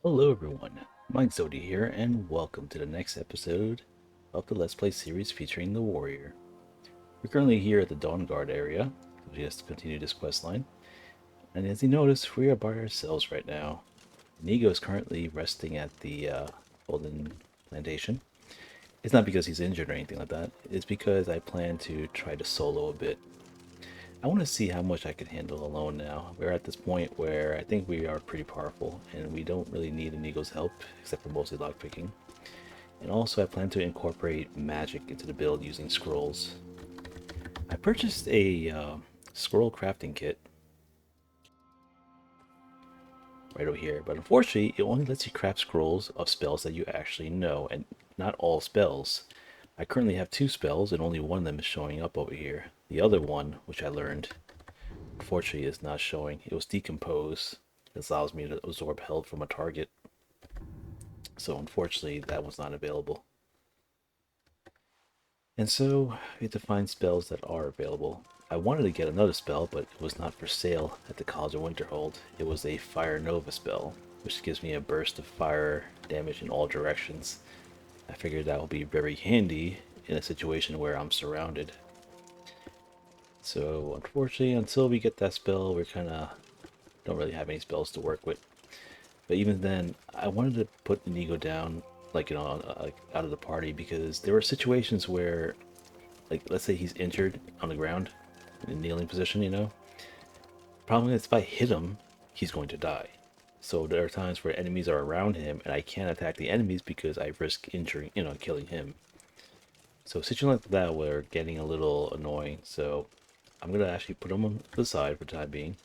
Hello everyone, Mikezodia here, and welcome to the next episode of the Let's Play series featuring the Warrior. We're currently here at the Dawnguard area, we just continue this quest line, and as you notice, we are by ourselves right now. Inigo is currently resting at the Golden Plantation. It's not because he's injured or anything like that, it's because I plan to try to solo a bit. I want to see how much I can handle alone now. We're at this point where I think we are pretty powerful, and we don't really need Inigo's help, except for mostly lockpicking. And also I plan to incorporate magic into the build using scrolls. I purchased a scroll crafting kit right over here, but unfortunately it only lets you craft scrolls of spells that you actually know, and not all spells. I currently have two spells and only one of them is showing up over here. The other one, which I learned, unfortunately is not showing. It was decompose. This allows me to absorb health from a target. So unfortunately that was not available. And so we have to find spells that are available. I wanted to get another spell, but it was not for sale at the College of Winterhold. It was a Fire Nova spell, which gives me a burst of fire damage in all directions. I figured that would be very handy in a situation where I'm surrounded. So unfortunately, until we get that spell, we're kind of don't really have any spells to work with. But even then, I wanted to put Inigo down, like like out of the party, because there were situations where, like, let's say he's injured on the ground in a kneeling position, Problem is, if I hit him, he's going to die. So there are times where enemies are around him, and I can't attack the enemies because I risk injuring, killing him. So situation like that were getting a little annoying. So I'm gonna actually put him on the side for the time being.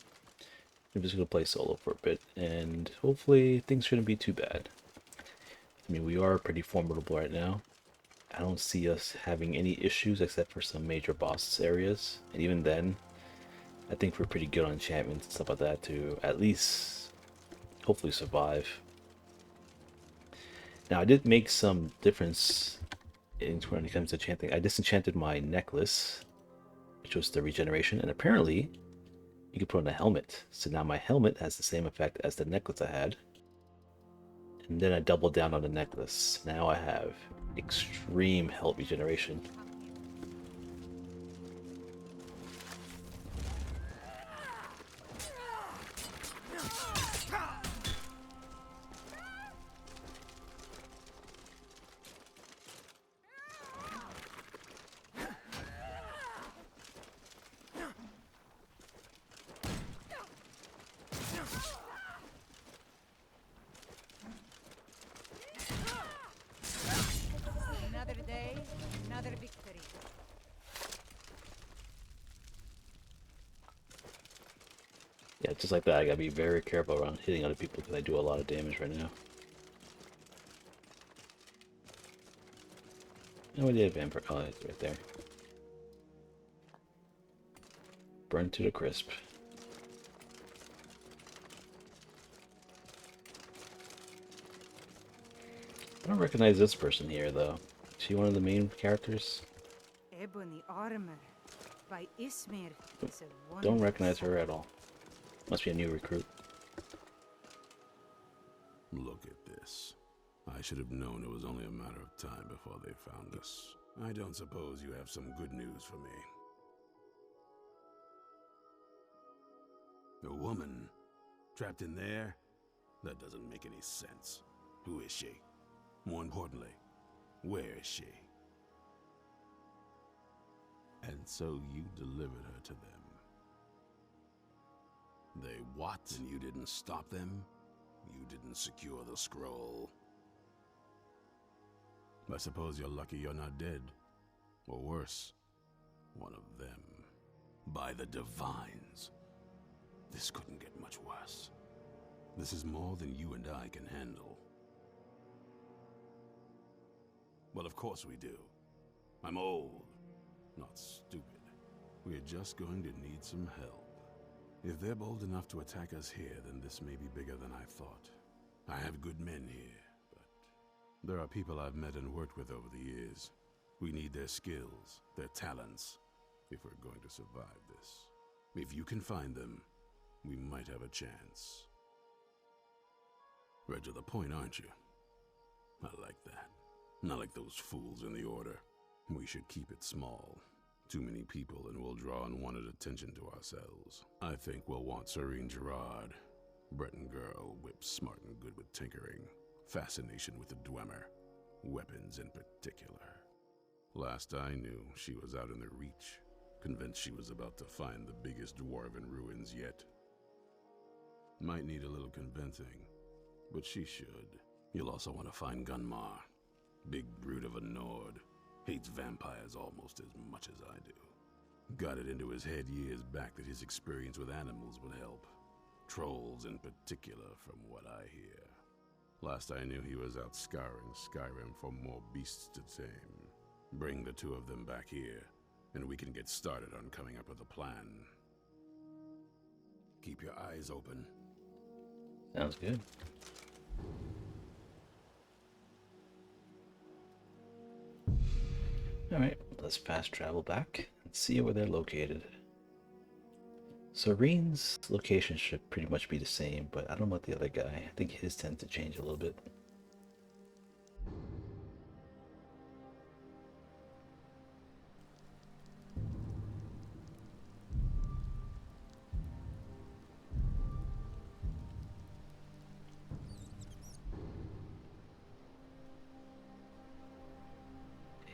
I'm just gonna play solo for a bit, and hopefully things shouldn't be too bad. I mean, we are pretty formidable right now. I don't see us having any issues except for some major boss areas, and even then, I think we're pretty good on enchantments and stuff like that to at least hopefully survive. Now, I did make some difference when it comes to enchanting. I disenchanted my necklace, which was the regeneration, and apparently you can put on a helmet. So now my helmet has the same effect as the necklace I had. And then I doubled down on the necklace. Now I have extreme health regeneration. Another day, another victory. Yeah, just like that, I gotta be very careful around hitting other people because I do a lot of damage right now. No idea vampire. Oh, it's right there. Burned to the crisp. I don't recognize this person here, though. Is she one of the main characters? Ebony armor by Ismir is a Don't wonderful recognize her at sight. all. Must be a new recruit. Look at this. I should have known it was only a matter of time before they found us. I don't suppose you have some good news for me. A woman? Trapped in there? That doesn't make any sense. Who is she? More importantly, where is she? And so you delivered her to them. They what? And you didn't stop them? You didn't secure the scroll. I suppose you're lucky you're not dead. Or worse, one of them. By the Divines. This couldn't get much worse. This is more than you and I can handle. Well, of course we do. I'm old, not stupid. We're just going to need some help. If they're bold enough to attack us here, then this may be bigger than I thought. I have good men here, but there are people I've met and worked with over the years. We need their skills, their talents, if we're going to survive this. If you can find them, we might have a chance. Right to the point, aren't you? I like that. Not like those fools in the Order. We should keep it small. Too many people and we'll draw unwanted attention to ourselves. I think we'll want Serene Gerard. Breton girl, whip smart and good with tinkering. Fascination with the Dwemer. Weapons in particular. Last I knew, she was out in the Reach. Convinced she was about to find the biggest dwarven ruins yet. Might need a little convincing, but she should. You'll also want to find Gunmar. Big brute of a Nord. Hates vampires almost as much as I do. Got it into his head years back that his experience with animals would help. Trolls in particular, from what I hear. Last I knew, he was out scouring Skyrim for more beasts to tame. Bring the two of them back here, and we can get started on coming up with a plan. Keep your eyes open. Sounds good. Alright, let's fast travel back and see where they're located. Serene's location should pretty much be the same, but I don't know about the other guy. I think his tends to change a little bit.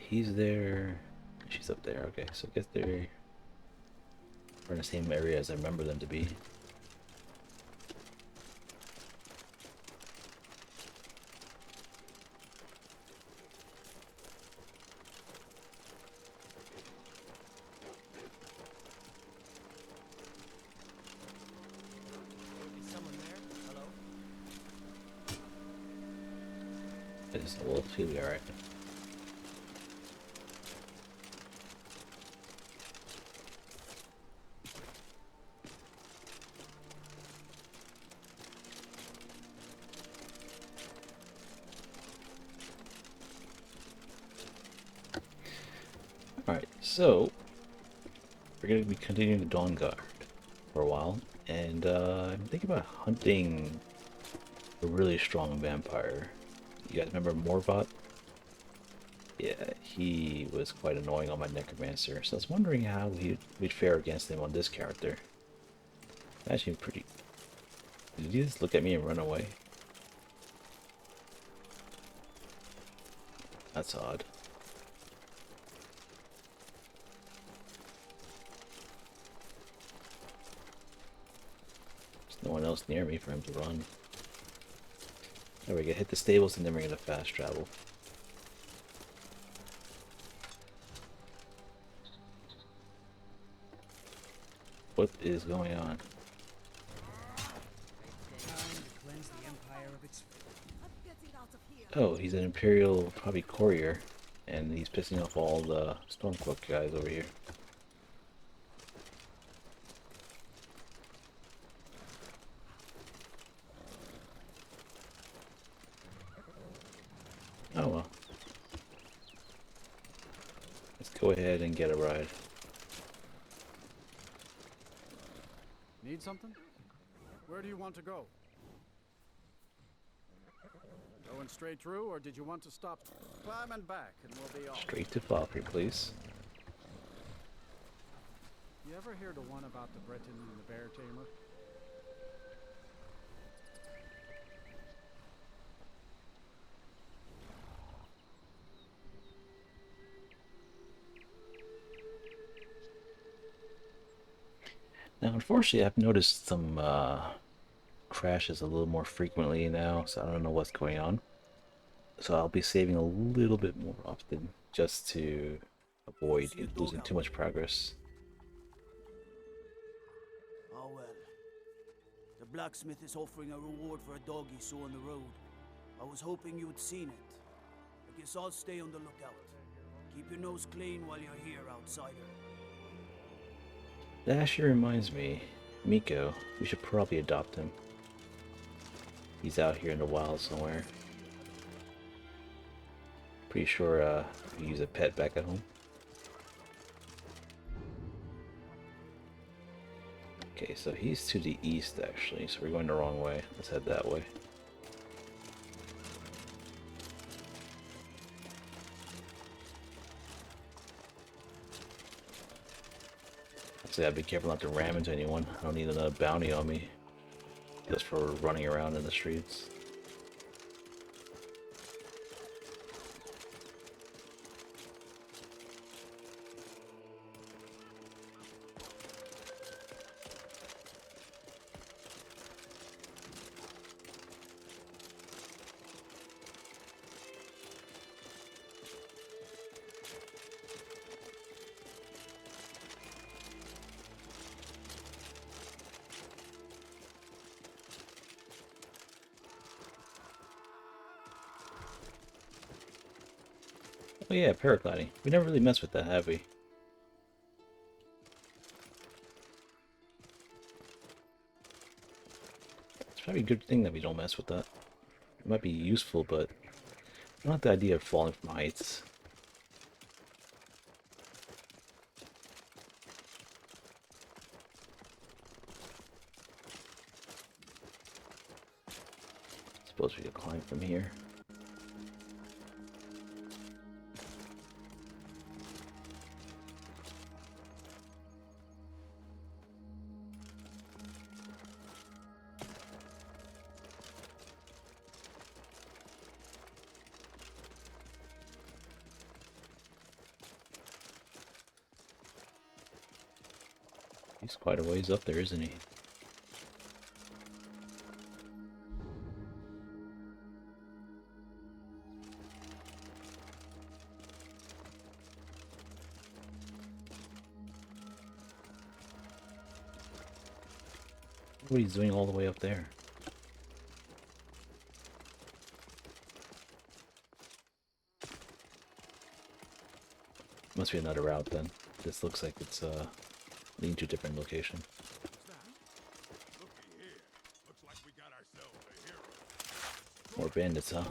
He's there. She's up there. Okay, so I guess they're in the same area as I remember them to be. Is someone there? Hello? It's a wolf. He'll be alright. Alright, so we're going to be continuing the Dawnguard for a while, and I'm thinking about hunting a really strong vampire. You guys remember Morthal? Yeah, he was quite annoying on my Necromancer, so I was wondering how we'd fare against him on this character. Actually, pretty... Did he just look at me and run away? That's odd. There's no one else near me for him to run. There we go, hit the stables and then we're gonna fast travel. What is going on? Oh, he's an Imperial, probably courier, and he's pissing off all the Stormcloak guys over here. Oh well. Let's go ahead and get a ride. Need something? Where do you want to go? Going straight through, or did you want to stop? Climb and back, and we'll be off. Straight to Valkyrie, please. You ever hear the one about the Breton and the bear tamer? Now, unfortunately, I've noticed some crashes a little more frequently now, so I don't know what's going on. So I'll be saving a little bit more often, just to avoid losing too much progress. Oh well. The blacksmith is offering a reward for a dog he saw on the road. I was hoping you had seen it. I guess I'll stay on the lookout. Keep your nose clean while you're here, outsider. That actually reminds me, Miko, we should probably adopt him. He's out here in the wild somewhere. Pretty sure we use a pet back at home. Okay, so he's to the east actually, so we're going the wrong way. Let's head that way. Honestly, I'd be careful not to ram into anyone. I don't need another bounty on me just for running around in the streets. Oh yeah, paragliding. We never really messed with that, have we? It's probably a good thing that we don't mess with that. It might be useful, but I don't like the idea of falling from heights. Suppose we could climb from here. He's quite a ways up there, isn't he? What he's doing all the way up there. Must be another route then. This looks like it's leading to a different location. More bandits, huh?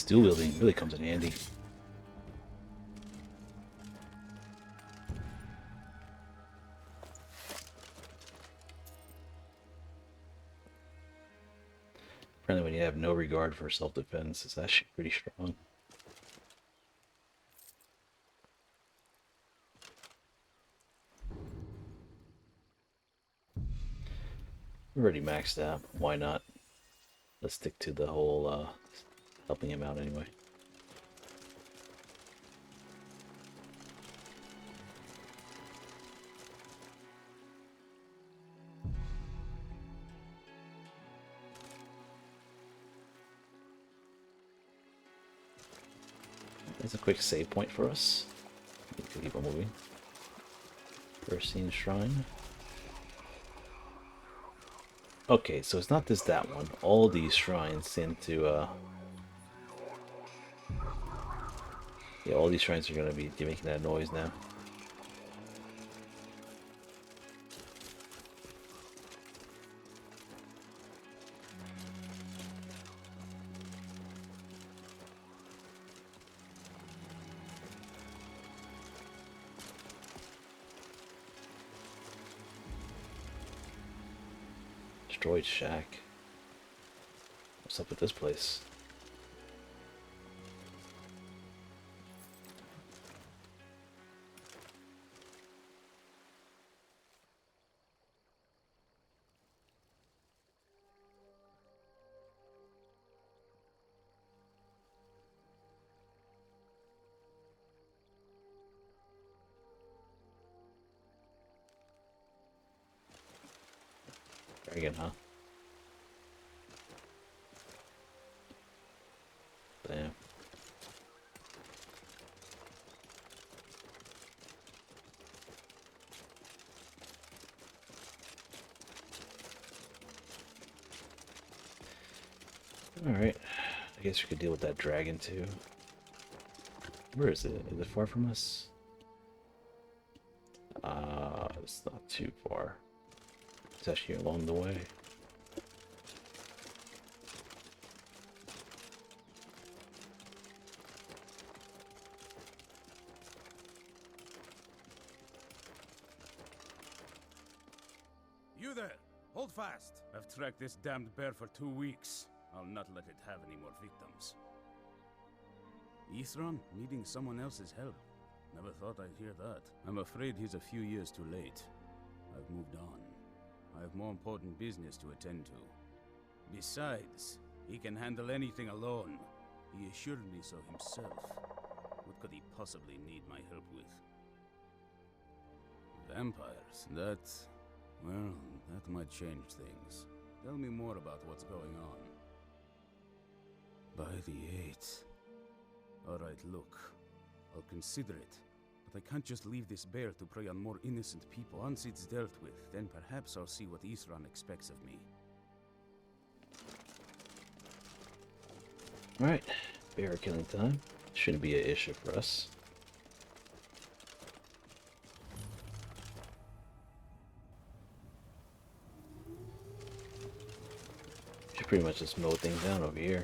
Dual wielding really comes in handy. Apparently when you have no regard for self-defense, it's actually pretty strong. We're already maxed out. Why not? Let's stick to the whole helping him out anyway. There's a quick save point for us. We can keep on moving. First scene shrine. Okay, so it's not just that one. All these shrines seem to yeah, all these shrines are going to be making that noise now. Destroyed shack. What's up with this place? Dragon, huh? Damn. Alright. I guess we could deal with that dragon too. Where is it? Is it far from us? It's not too far. It's actually along the way. You there! Hold fast! I've tracked this damned bear for 2 weeks. I'll not let it have any more victims. Ithran needing someone else's help. Never thought I'd hear that. I'm afraid he's a few years too late. I've moved on. I have more important business to attend to. Besides, he can handle anything alone. He assured me so himself. What could he possibly need my help with? Vampires, well, that might change things. Tell me more about what's going on. By the 8th. Alright, look. I'll consider it. But I can't just leave this bear to prey on more innocent people. Once it's dealt with, then perhaps I'll see what Ithran expects of me. Alright, bear killing time. Shouldn't be an issue for us. Should pretty much just mow things down over here.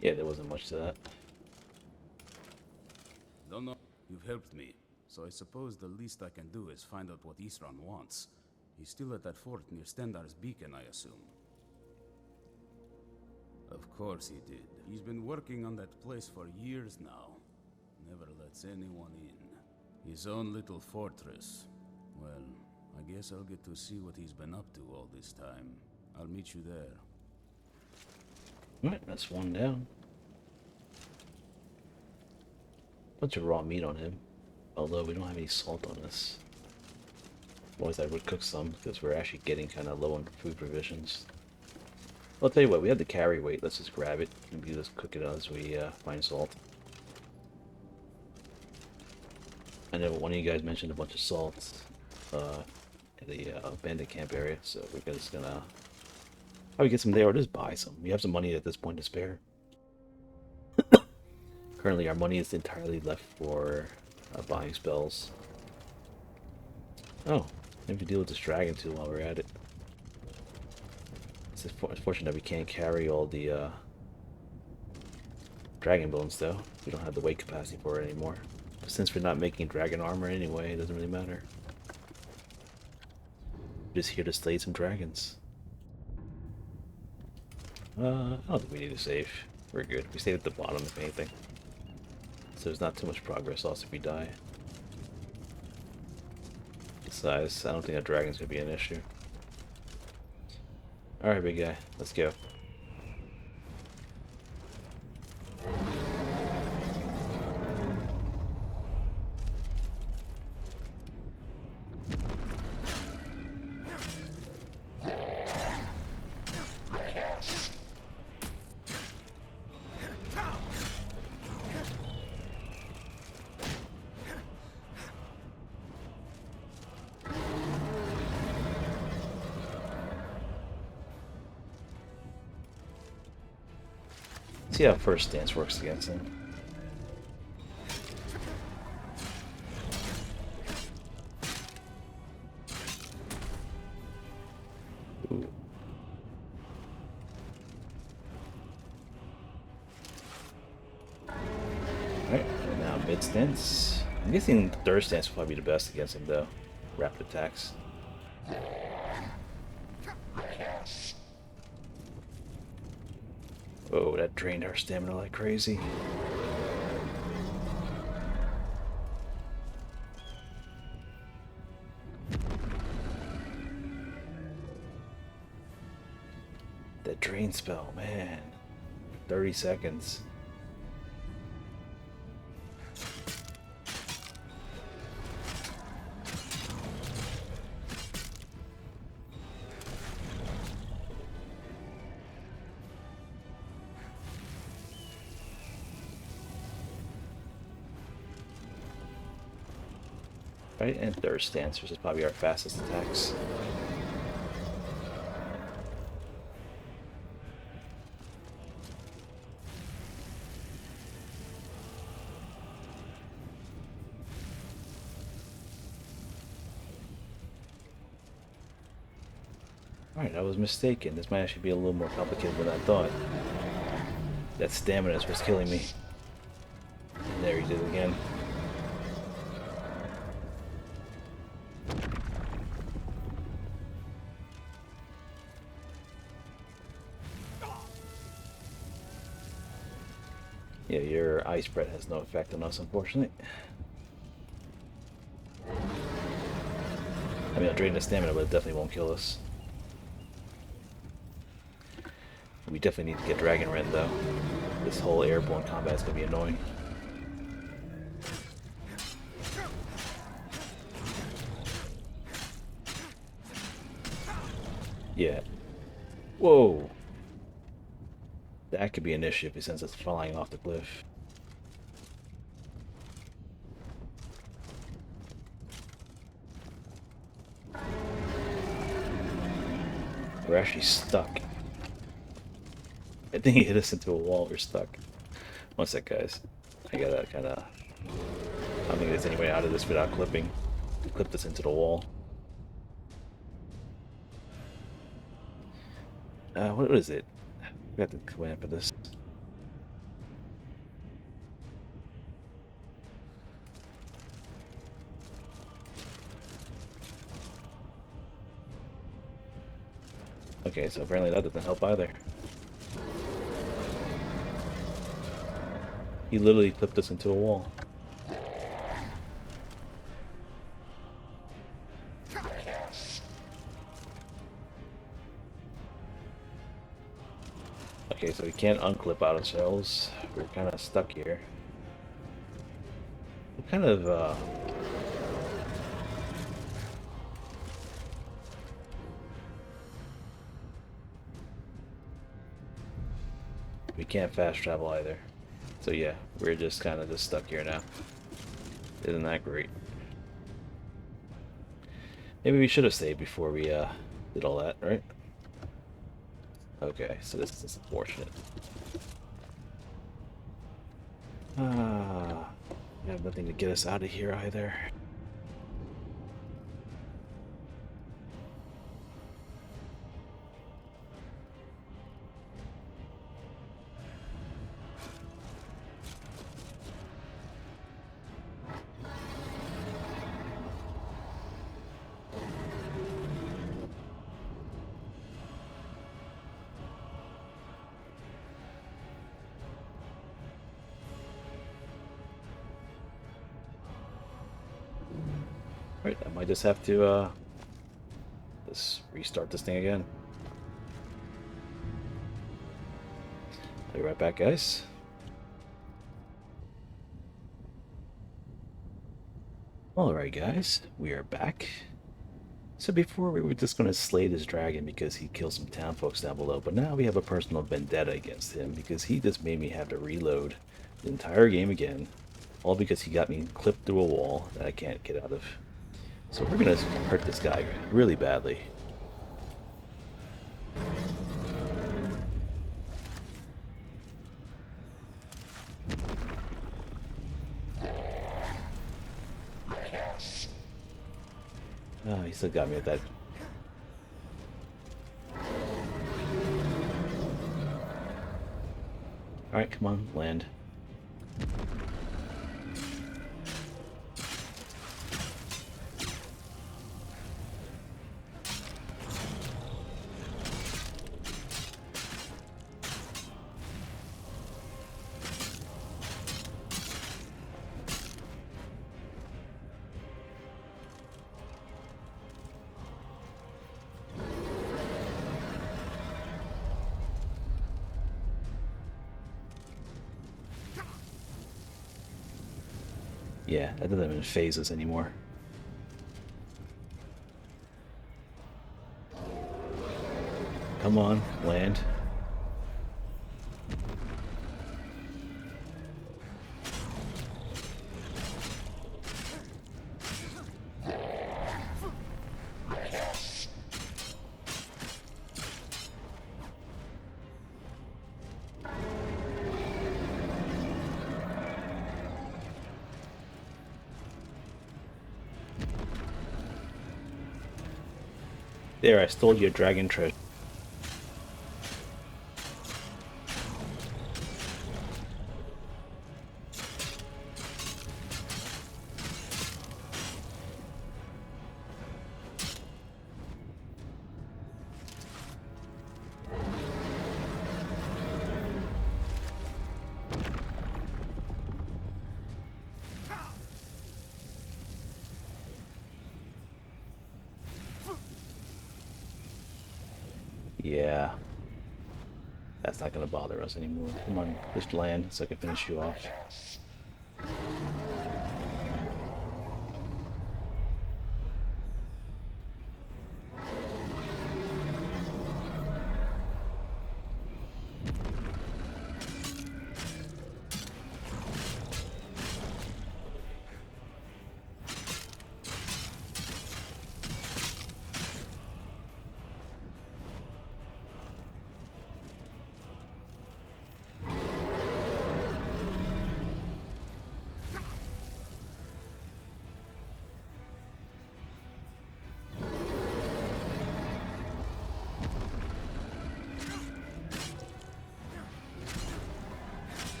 Yeah, there wasn't much to that. Don't know. You've helped me, so I suppose the least I can do is find out what Ithran wants. He's still at that fort near Stendar's beacon, I assume. Of course he did. He's been working on that place for years now. Never lets anyone in. His own little fortress. Well, I guess I'll get to see what he's been up to all this time. I'll meet you there. Alright, that's one down. Bunch of raw meat on him. Although we don't have any salt on this. Otherwise I would cook some, because we're actually getting kind of low on food provisions. I'll tell you what, we have the carry weight. Let's just grab it and we just cook it as we find salt. I know one of you guys mentioned a bunch of salt in the bandit camp area, so we're just gonna probably get some there or just buy some. We have some money at this point to spare. Currently our money is entirely left for buying spells. Oh, maybe deal with this dragon too while we're at it. It's unfortunate that we can't carry all the dragon bones though. We don't have the weight capacity for it anymore. But since we're not making dragon armor anyway, it doesn't really matter. We're just here to slay some dragons. I don't think we need to save. We're good. We stayed at the bottom if anything. So there's not too much progress lost if we die. Besides, I don't think that dragon's gonna be an issue. Alright, big guy. Let's go. See how first stance works against him. Ooh. Alright, now mid stance. I'm guessing third stance will probably be the best against him though. Rapid attacks. Oh, that drained our stamina like crazy. That drain spell, man. 30 seconds. Right, and Thirst Dance, which is probably our fastest attacks. Alright, I was mistaken. This might actually be a little more complicated than I thought. That stamina is what's killing me. And there he did it again. Yeah, your ice breath has no effect on us, unfortunately. I mean, it'll drain the stamina, but it definitely won't kill us. We definitely need to get Dragon Rend, though. This whole airborne combat is going to be annoying. Yeah. Whoa! That could be an issue if he sends us flying off the cliff. We're actually stuck. I think he hit us into a wall. We're stuck. One sec, guys. I gotta kinda... I don't think there's any way out of this without clipping. Clip this into the wall. What is it? We have to command for this. Okay, so apparently that doesn't help either. He literally clipped us into a wall. Okay, so we can't unclip out ourselves. We're kind of stuck here. What kind of, we can't fast travel either. So yeah, we're just kind of just stuck here now. Isn't that great? Maybe we should have saved before we did all that, right? Okay, so this is unfortunate. We have nothing to get us out of here either. Right, I might just have to just restart this thing again. I'll be right back, guys. Alright guys, we are back. So before we were just going to slay this dragon because he killed some town folks down below, but now we have a personal vendetta against him because he just made me have to reload the entire game again, all because he got me clipped through a wall that I can't get out of. So we're going to hurt this guy really badly. Oh, he still got me at that. Alright, come on, land. Yeah, that doesn't even phase us anymore. Come on, land. There, I stole your dragon treasure. Yeah. That's not gonna bother us anymore. Come on, just land so I can finish you off.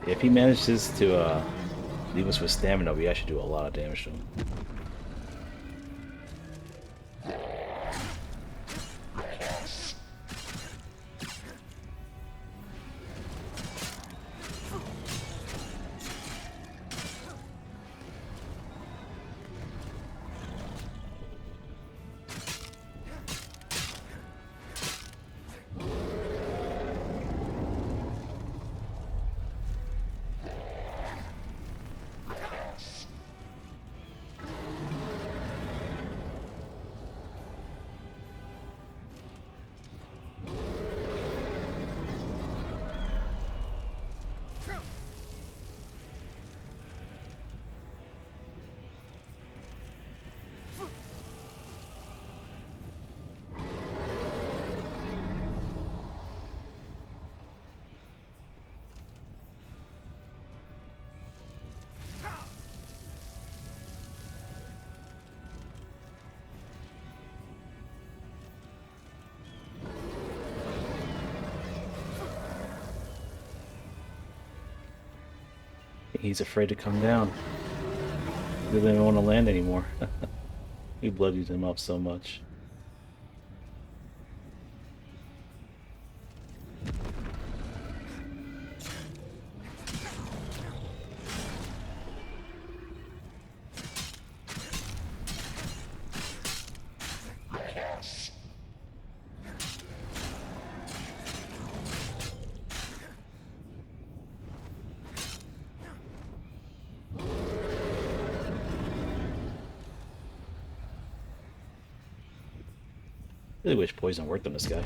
If he manages to leave us with stamina, we actually do a lot of damage to him. He's afraid to come down. He doesn't even want to land anymore. We bloodied him up so much. Really wish poison worked on this guy.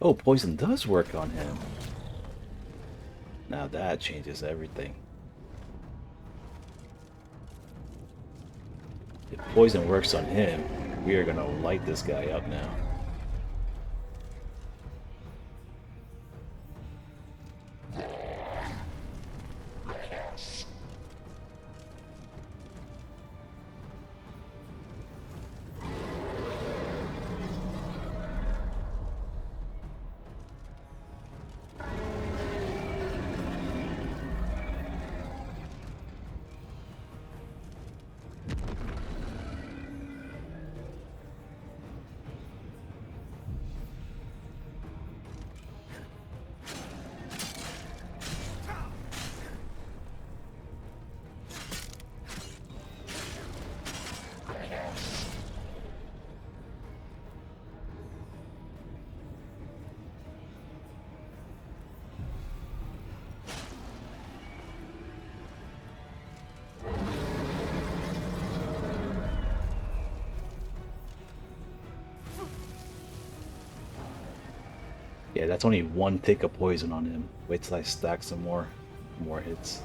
Oh, poison does work on him. Now that changes everything. If poison works on him, we are gonna light this guy up now. Yeah, that's only one tick of poison on him. Wait till I stack some more hits.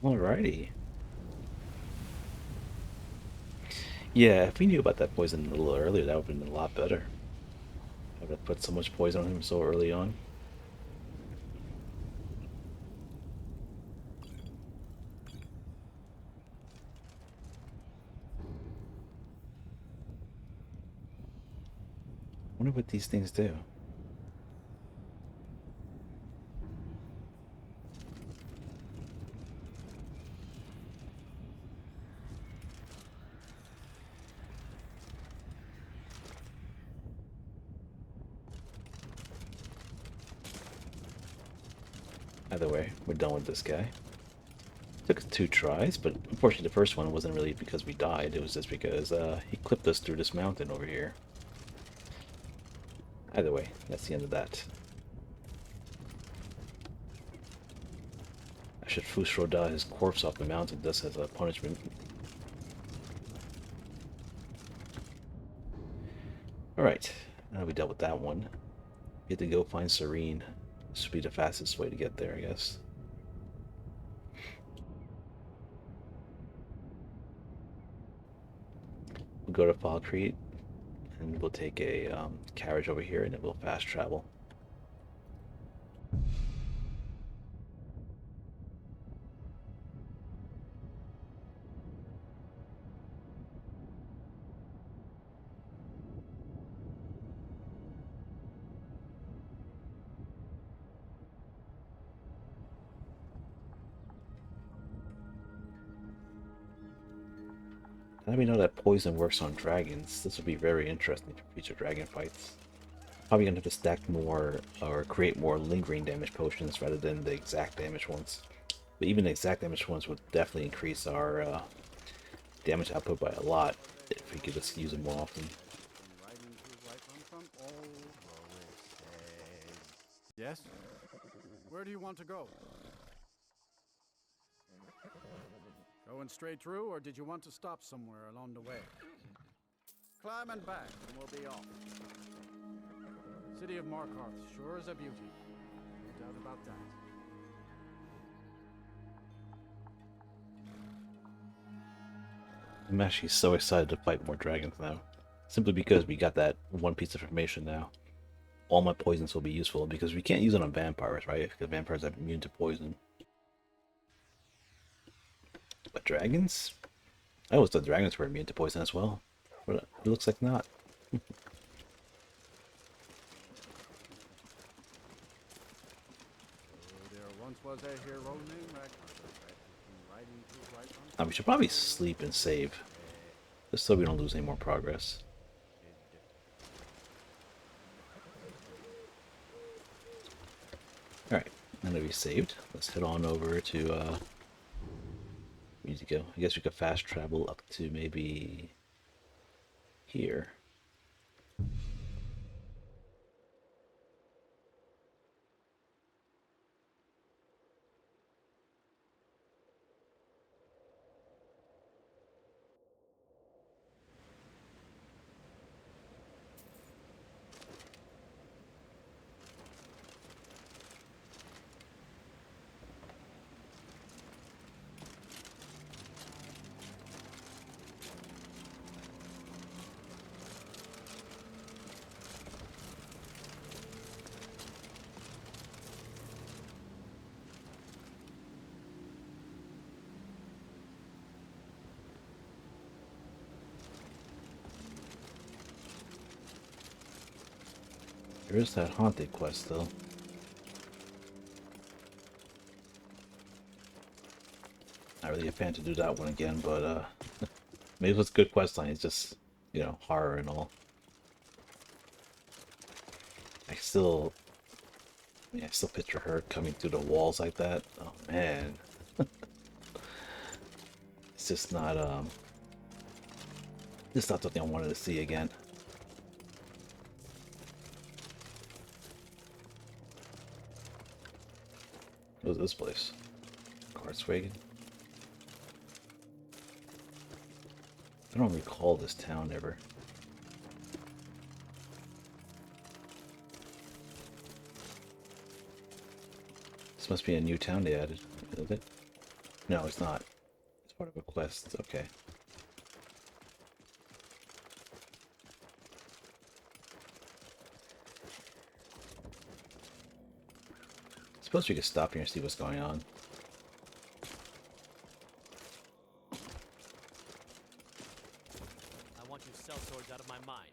Alrighty. Yeah, if we knew about that poison a little earlier, that would have been a lot better. I would have put so much poison on him so early on. I wonder what these things do. Either way, we're done with this guy. Took us 2 tries, but unfortunately the first one wasn't really because we died, it was just because he clipped us through this mountain over here. Either way, that's the end of that. I should Fusroda his corpse off the mountain just as a punishment. Alright, now we dealt with that one. We have to go find Serene. This should be the fastest way to get there, I guess. We'll go to Falkreet, and we'll take a carriage over here, and then we'll fast travel. Now we know that poison works on dragons. This will be very interesting for future dragon fights. Probably gonna have to stack more or create more lingering damage potions rather than the exact damage ones. But even the exact damage ones would definitely increase our damage output by a lot if we could just use them more often. Yes? Where do you want to go? Going straight through, or did you want to stop somewhere along the way? Climb and back, and we'll be off. City of Markarth sure is a beauty. No doubt about that. I'm actually so excited to fight more dragons now. Simply because we got that one piece of information now. All my poisons will be useful because we can't use it on vampires, right? Because vampires are immune to poison. But dragons? I always thought dragons were immune to poison as well. But it looks like not. We should probably sleep and save. Just so we don't lose any more progress. Alright, Now that we saved, let's head on over to where we need to go. I guess we could fast travel up to maybe here. There is that haunted quest though. Not really a fan to do that one again, but maybe it's a good quest line. It's just, you know, horror and all. I still picture her coming through the walls like that. Oh man. It's just not it's not something I wanted to see again. What was this place? Kartswagen? I don't recall this town ever. This must be a new town they added, isn't it? No, it's not. It's part of a quest. Okay. Suppose we could stop here and see what's going on. I want you sellswords out of my mind.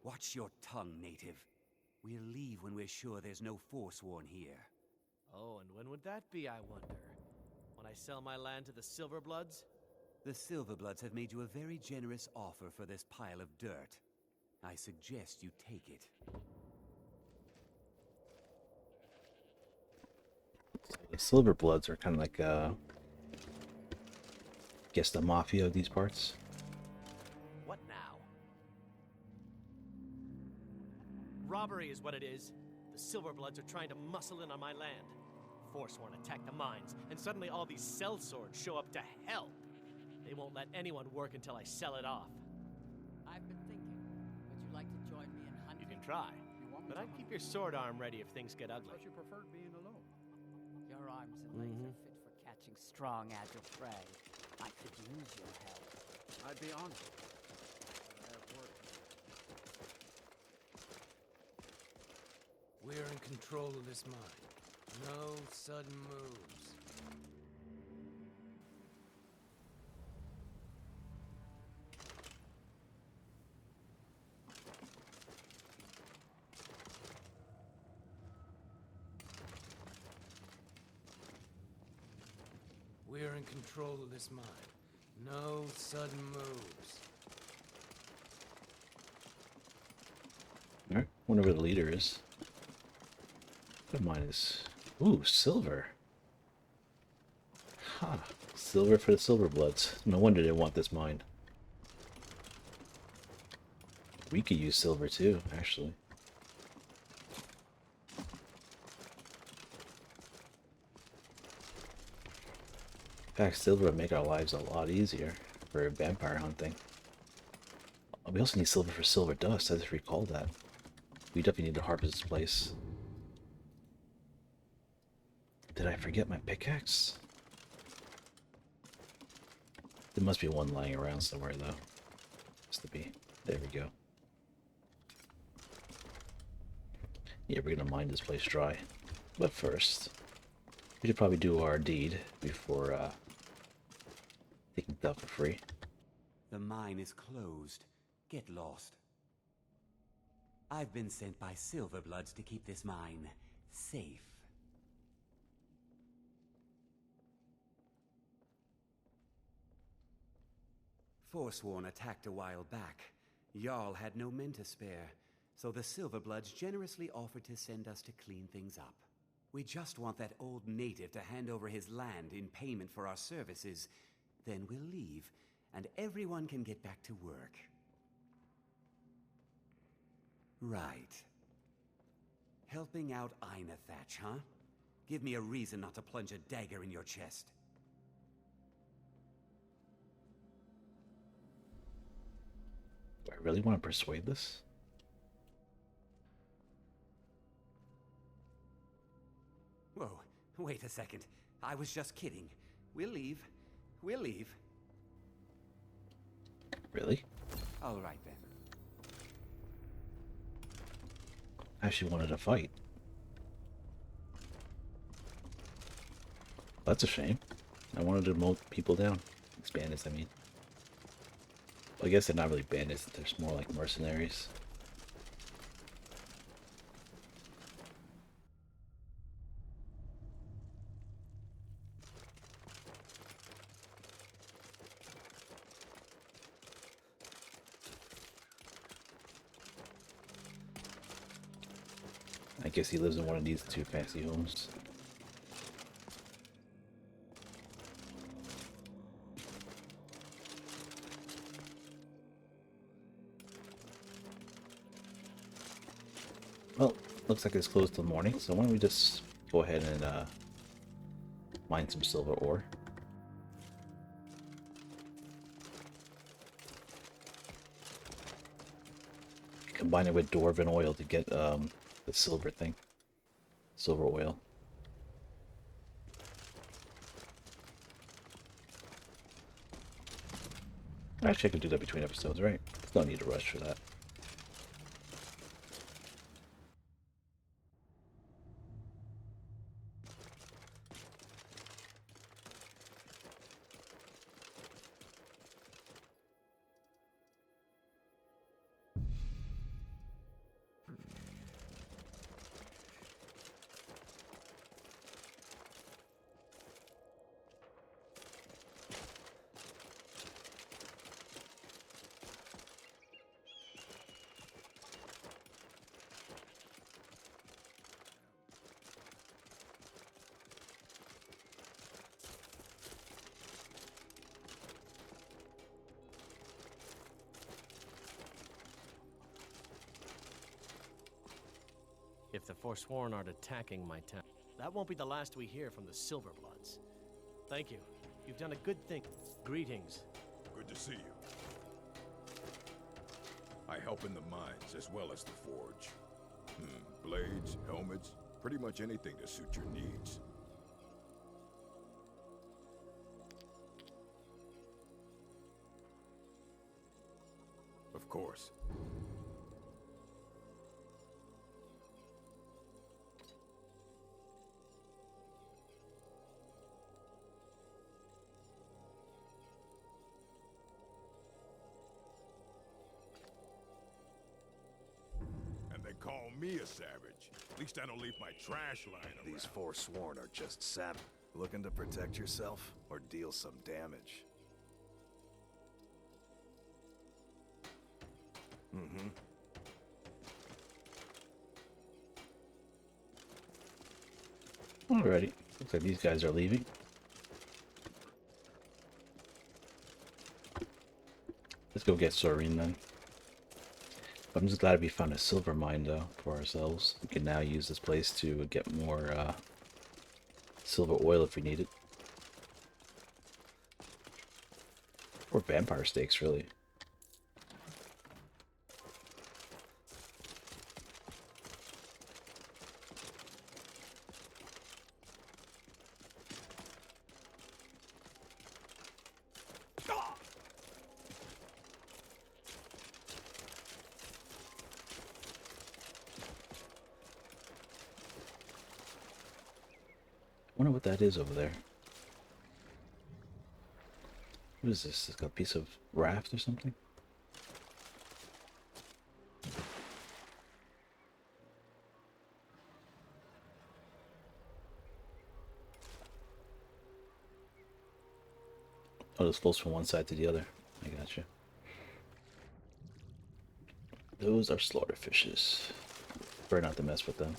Watch your tongue, native. We'll leave when we're sure there's no Forsworn here. Oh, and when would that be, I wonder? When I sell my land to the Silverbloods? The Silverbloods have made you a very generous offer for this pile of dirt. I suggest you take it. The Silverbloods are kind of like, guess the mafia of these parts. What now? Robbery is what it is. The Silverbloods are trying to muscle in on my land. Forsworn attack the mines, and suddenly all these sellswords show up to help. They won't let anyone work until I sell it off. I've been thinking, would you like to join me in hunting? You can try, but I'd keep your sword arm ready if things get I ugly. thought you preferred being alone. Your arms and legs are fit for catching strong, agile prey. I could use your help. I'd be honored. But I have work. We're in control of this mine. No sudden moves. We're in control of this mine. No sudden moves. Alright, wonder where the leader is. What mine is? Ooh, silver. Ha! Silver for the Silverbloods. No wonder they want this mine. We could use silver too, actually. In fact, silver would make our lives a lot easier for vampire hunting. We also need silver for silver dust, I just recalled that. We definitely need to harvest this place. Did I forget my pickaxe? There must be one lying around somewhere though. Has to be. There we go. Yeah, we're gonna mine this place dry. But first, we should probably do our deed before taking stuff for free. The mine is closed. Get lost. I've been sent by Silverbloods to keep this mine safe. Forsworn attacked a while back. Jarl had no men to spare, so the Silverbloods generously offered to send us to clean things up. We just want that old native to hand over his land in payment for our services. Then we'll leave, and everyone can get back to work. Right. Helping out Einathatch, huh? Give me a reason not to plunge a dagger in your chest. Do I really want to persuade this? Whoa, wait a second. I was just kidding. We'll leave. We'll leave. Really? All right then. I actually wanted to fight. That's a shame. I wanted to mow people down. These bandits, I mean. Well, I guess they're not really bandits. They're more like mercenaries. I guess he lives in one of these two fancy homes. Well, looks like it's closed till morning, so why don't we just go ahead and mine some silver ore. Combine it with dwarven oil to get the silver thing. Silver oil. Actually, I could do that between episodes, right? There's no need to rush for that. If the Forsworn aren't attacking my town, that won't be the last we hear from the Silverbloods. Thank you. You've done a good thing. Greetings. Good to see you. I help in the mines as well as the forge. Blades, helmets, pretty much anything to suit your needs. Of course. Call me a savage. At least I don't leave my trash lying around. These Forsworn are just savage. Looking to protect yourself or deal some damage? Alrighty. Looks like these guys are leaving. Let's go get Lorerim then. I'm just glad we found a silver mine though for ourselves. We can now use this place to get more silver oil if we need it. Or vampire steaks, really. I wonder what that is over there. What is this? It's like a piece of raft or something? Oh, this flows from one side to the other. I gotcha. Those are slaughter fishes. Better not to mess with them.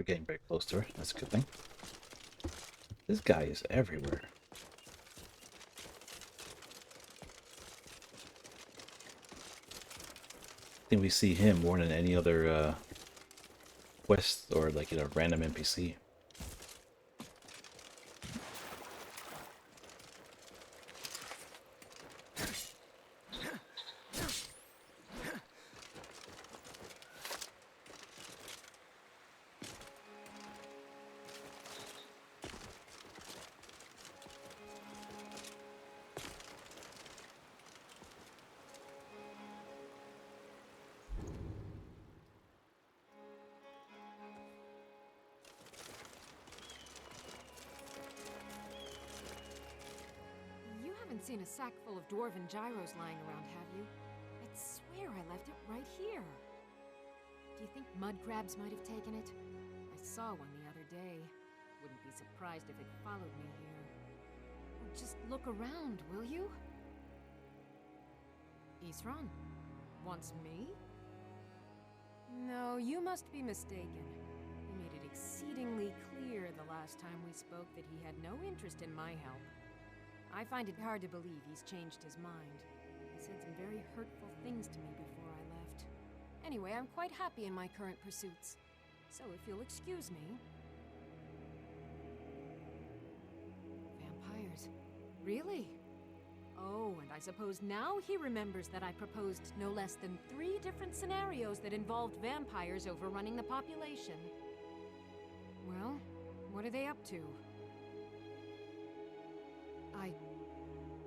We're getting very close to her. That's a good thing. This guy is everywhere. I think we see him more than any other quest or like random NPC. Seen a sack full of dwarven gyros lying around, have you? I swear I left it right here. Do you think mud crabs might have taken it? I saw one the other day. Wouldn't be surprised if it followed me here. Oh, just look around, will you? Isran? Wants me? No, you must be mistaken. He made it exceedingly clear the last time we spoke that he had no interest in my help. I find it hard to believe he's changed his mind. He said some very hurtful things to me before I left. Anyway, I'm quite happy in my current pursuits. So if you'll excuse me... Vampires. Really? Oh, and I suppose now he remembers that I proposed no less than 3 different scenarios that involved vampires overrunning the population. Well, what are they up to?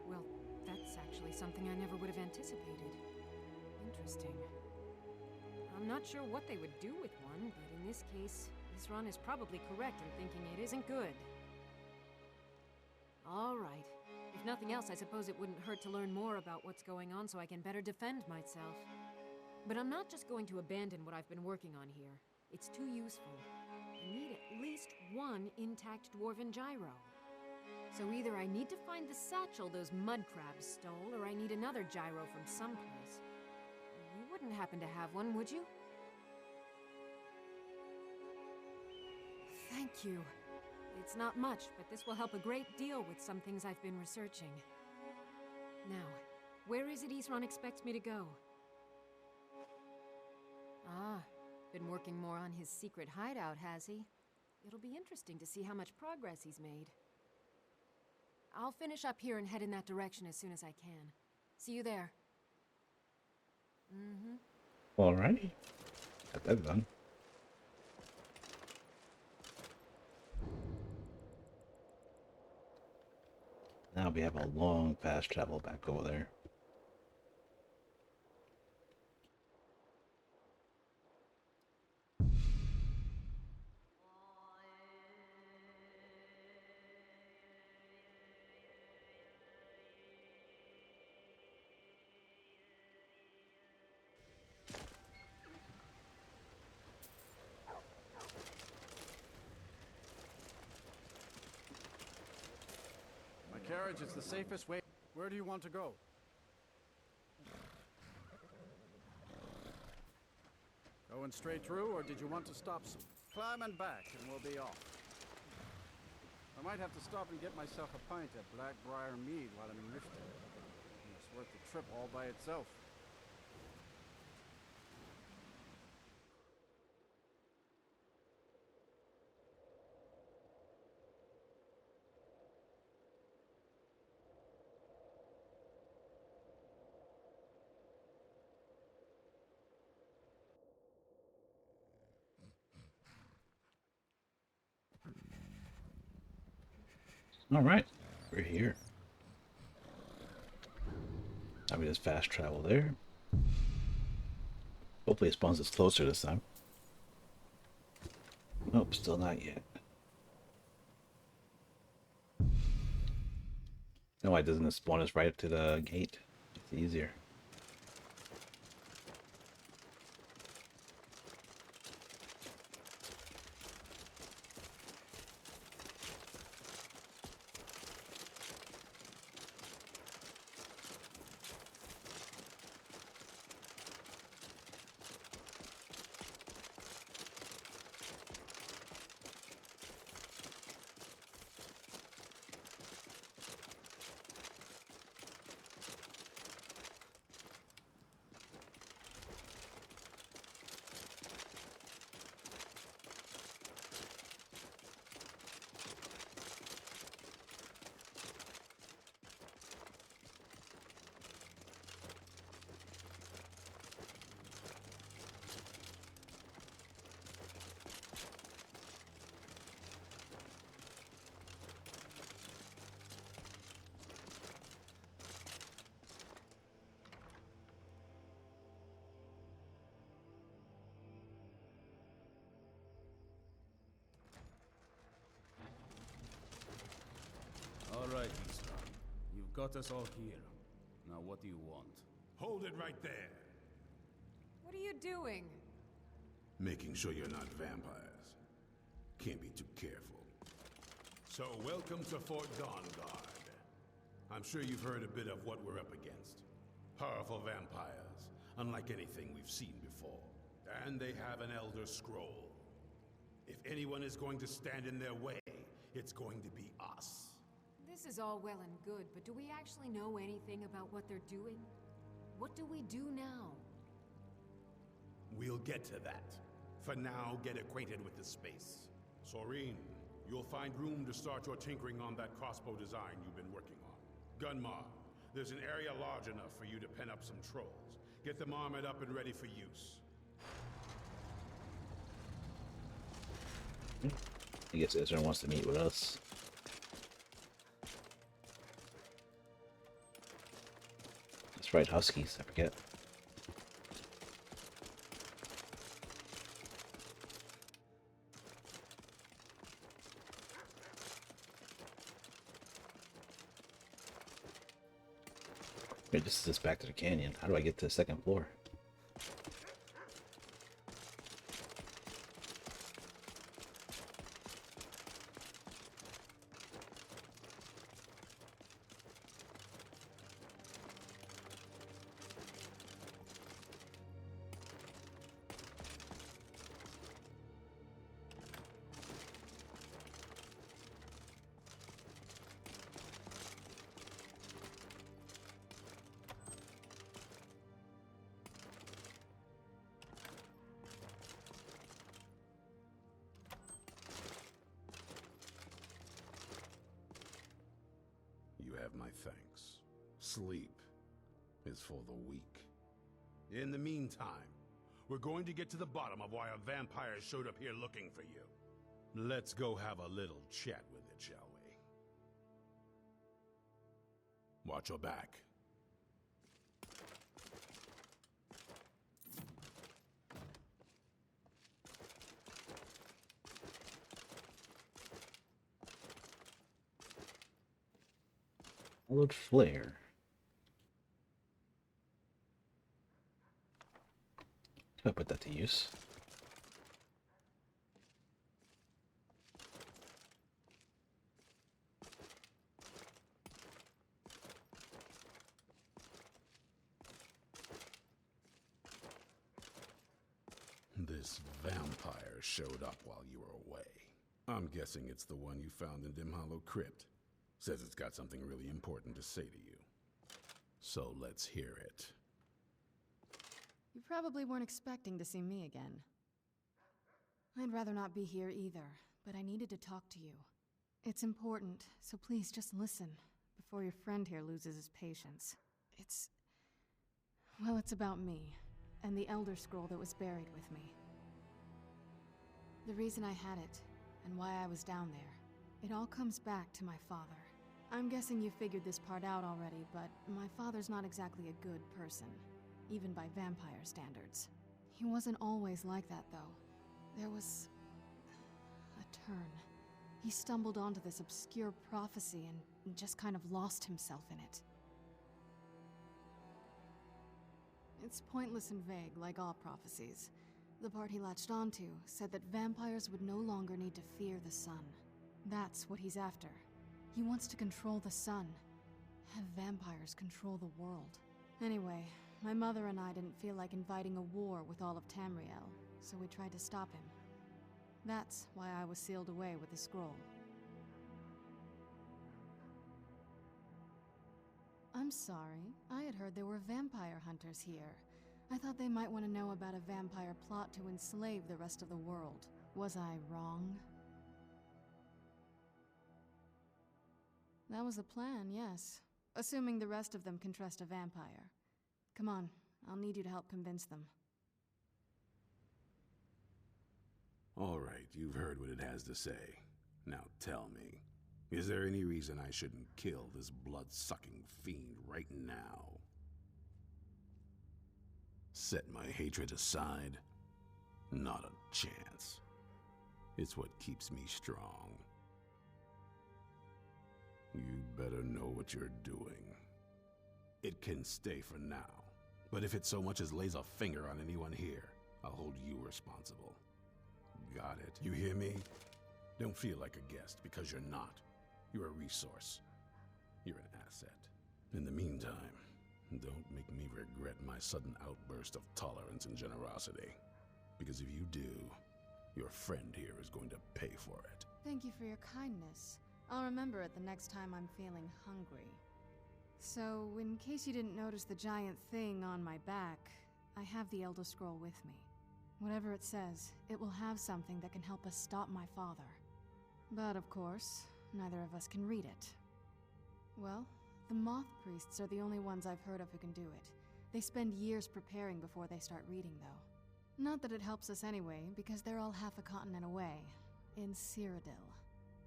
Well, that's actually something I never would have anticipated. Interesting. I'm not sure what they would do with one, but in this case, Isran is probably correct in thinking it isn't good. All right. If nothing else, I suppose it wouldn't hurt to learn more about what's going on so I can better defend myself. But I'm not just going to abandon what I've been working on here. It's too useful. I need at least 1 intact dwarven gyro. So either I need to find the satchel those mud crabs stole, or I need another gyro from someplace. You wouldn't happen to have one, would you? Thank you. It's not much, but this will help a great deal with some things I've been researching. Now, where is it Isran expects me to go? Ah, been working more on his secret hideout, has he? It'll be interesting to see how much progress he's made. I'll finish up here and head in that direction as soon as I can. See you there. Alrighty. Got that done. Now we have a long fast travel back over there. Carriage is the safest way. Where do you want to go? Going straight through, or did you want to stop some? Climb and back, and we'll be off. I might have to stop and get myself a pint at Blackbriar Mead while I'm in Riften. It's worth the trip all by itself. Alright, we're here. Now we just fast travel there. Hopefully it spawns us closer this time. Nope, still not yet. No, why doesn't it spawn us right up to the gate? It's easier. got us all here. Now what do you want? Hold it right there. What are you doing? Making sure you're not vampires. Can't be too careful. So, welcome to Fort Dawnguard. I'm sure you've heard a bit of what we're up against. Powerful vampires, unlike anything we've seen before. And they have an Elder Scroll. If anyone is going to stand in their way, it's going to be us. This is all well and good, but do we actually know anything about what they're doing? What do we do now? We'll get to that. For now, get acquainted with the space. Soreen, you'll find room to start your tinkering on that crossbow design you've been working on. Gunmar, there's an area large enough for you to pen up some trolls. Get them armored up and ready for use. I guess Ezra wants to meet with us. That's right, Huskies, I forget. Wait, this is just back to the canyon. How do I get to the second floor? You have my thanks. Sleep is for the weak. In the meantime, we're going to get to the bottom of why a vampire showed up here looking for you. Let's go have a little chat with it, shall we? Watch your back. Hallowed Flare. Can I put that to use? This vampire showed up while you were away. I'm guessing it's the one you found in Dim Hollow Crypt. Says it's got something really important to say to you. So let's hear it. You probably weren't expecting to see me again. I'd rather not be here either, but I needed to talk to you. It's important, so please just listen, before your friend here loses his patience. Well, it's about me, and the Elder Scroll that was buried with me. The reason I had it, and why I was down there, it all comes back to my father. I'm guessing you figured this part out already, but my father's not exactly a good person, even by vampire standards. He wasn't always like that, though. There was a turn. He stumbled onto this obscure prophecy and just kind of lost himself in it. It's pointless and vague, like all prophecies. The part he latched onto said that vampires would no longer need to fear the sun. That's what he's after. He wants to control the sun. Have vampires control the world. Anyway, my mother and I didn't feel like inviting a war with all of Tamriel, so we tried to stop him. That's why I was sealed away with the scroll. I'm sorry. I had heard there were vampire hunters here. I thought they might want to know about a vampire plot to enslave the rest of the world. Was I wrong? That was the plan, yes. Assuming the rest of them can trust a vampire. Come on, I'll need you to help convince them. All right, you've heard what it has to say. Now tell me, is there any reason I shouldn't kill this blood-sucking fiend right now? Set my hatred aside? Not a chance. It's what keeps me strong. You better know what you're doing. It can stay for now, but if it so much as lays a finger on anyone here, I'll hold you responsible. Got it? You hear me? Don't feel like a guest, because you're not. You're a resource. You're an asset. In the meantime, don't make me regret my sudden outburst of tolerance and generosity. Because if you do, your friend here is going to pay for it. Thank you for your kindness. I'll remember it the next time I'm feeling hungry. So, in case you didn't notice the giant thing on my back, I have the Elder Scroll with me. Whatever it says, it will have something that can help us stop my father. But of course, neither of us can read it. Well, the moth priests are the only ones I've heard of who can do it. They spend years preparing before they start reading, though. Not that it helps us anyway, because they're all half a continent away, in Cyrodiil.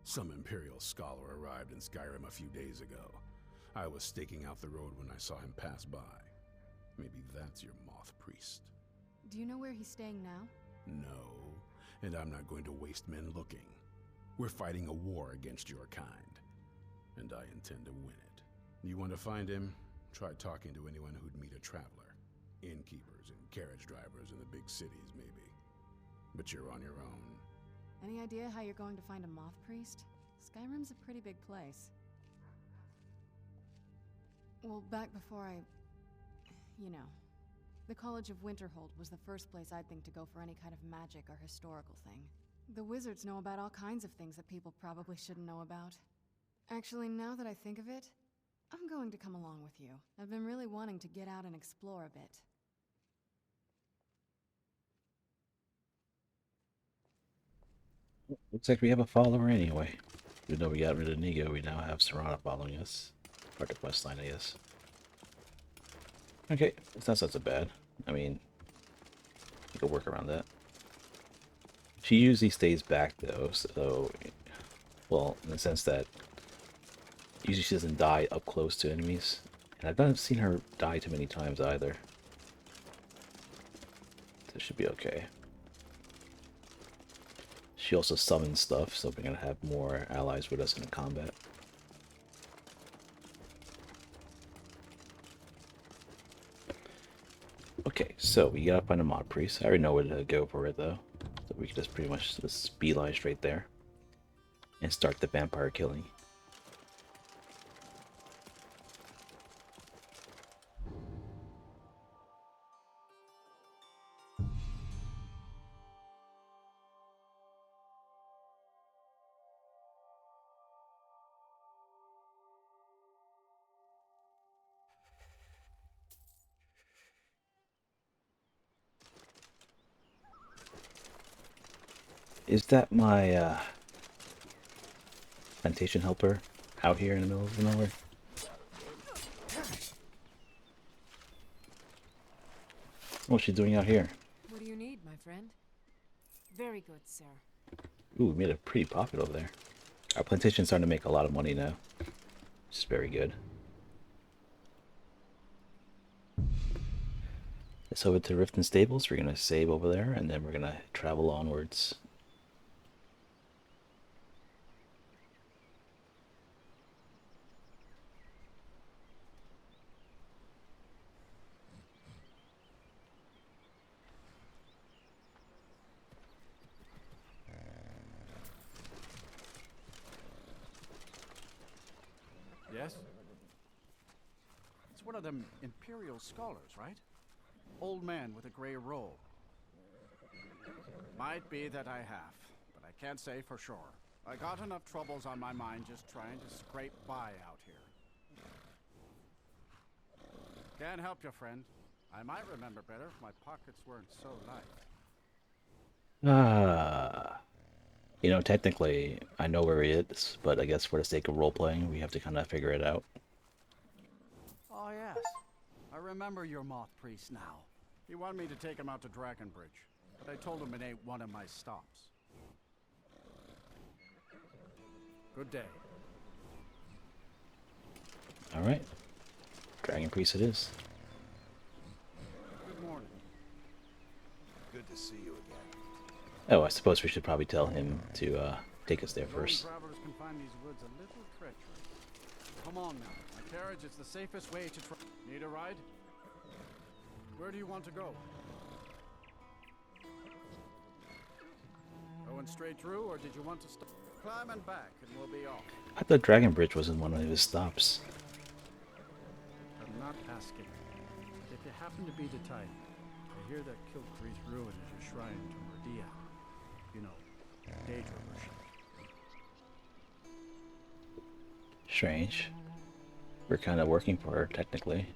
Some Imperial scholar arrived in Skyrim a few days ago. I was staking out the road when I saw him pass by. Maybe that's your moth priest. Do you know where he's staying now? No, and I'm not going to waste men looking. We're fighting a war against your kind, and I intend to win it. You want to find him? Try talking to anyone who'd meet a traveler. Innkeepers and carriage drivers in the big cities, maybe. But you're on your own. Any idea how you're going to find a moth priest? Skyrim's a pretty big place. Well, back before you know. The College of Winterhold was the first place I'd think to go for any kind of magic or historical thing. The wizards know about all kinds of things that people probably shouldn't know about. Actually, now that I think of it, I'm going to come along with you. I've been really wanting to get out and explore a bit. Looks like we have a follower anyway. Even though we got rid of Nigo, we now have Serana following us. Part of the questline, I guess. Okay, it's not so bad. I mean, you can work around that. She usually stays back though, so... Well, in the sense that... Usually she doesn't die up close to enemies. And I've not seen her die too many times either. So it should be okay. She also summons stuff, so we're going to have more allies with us in combat. Okay, so we gotta find a mod priest. I already know where to go for it though. So we can just pretty much just beeline straight there. And start the vampire killing. Is that my plantation helper out here in the middle of nowhere? What's she doing out here? What do you need, my friend? Very good, sir. Ooh, we made a pretty profit over there. Our plantation's starting to make a lot of money now. Which is very good. Let's over to Riften Stables. We're gonna save over there, and then we're gonna travel onwards. Yes? It's one of them Imperial scholars, right? Old man with a gray robe. Might be that I have, but I can't say for sure. I got enough troubles on my mind just trying to scrape by out here. Can't help you, friend. I might remember better if my pockets weren't so light. You know, technically, I know where he is, but I guess for the sake of role-playing, we have to kind of figure it out. Oh, yes. I remember your moth priest now. He wanted me to take him out to Dragonbridge, but I told him it ain't one of my stops. Good day. Alright. Dragon Priest it is. Good morning. Good to see you again. Oh, I suppose we should probably tell him to take us there first. Travelers can find these woods a little treacherous. Come on now. My carriage is the safest way to travel. Need a ride? Where do you want to go? Going straight through, or did you want to stop? Climb and back, and we'll be off. I thought Dragon Bridge wasn't one of his stops. I'm not asking. But if you happen to be the type, I hear that Kilcrease ruin is a shrine to Mordia. You know, Daedra worship. Strange. We're kind of working for her, technically.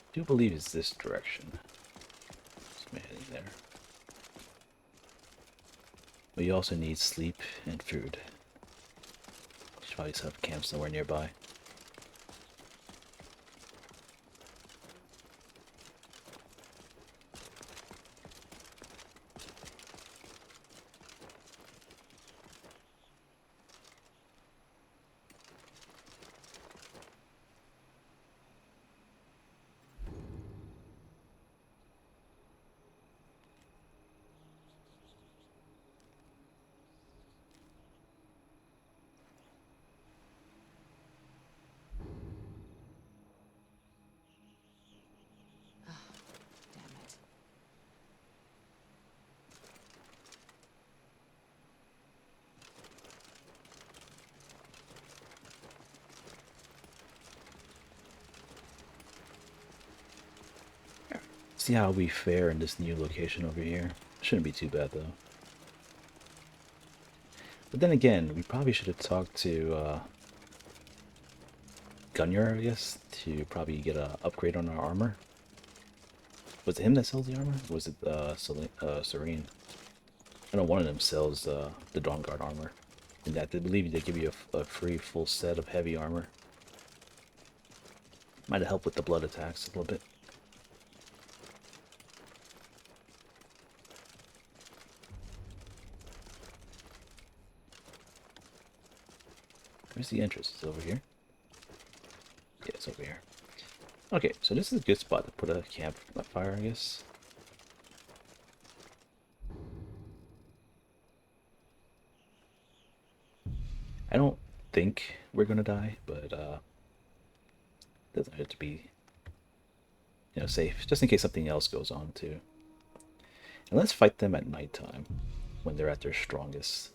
I do believe it's this direction. So I'm heading there. But you also need sleep and food. You should probably set up camp somewhere nearby. See how we fare in this new location over here. Shouldn't be too bad though. But then again, we probably should have talked to Gunnar, I guess, to probably get an upgrade on our armor. Was it him that sells the armor? Or was it Serene? I know one of them sells the Dawnguard armor. And that they believe they give you a free full set of heavy armor. Might have helped with the blood attacks a little bit. Where's the entrance? It's over here? Yeah, it's over here. Okay, so this is a good spot to put a campfire, I guess. I don't think we're gonna die, but doesn't have to be, you know, safe, just in case something else goes on too. And let's fight them at nighttime when they're at their strongest.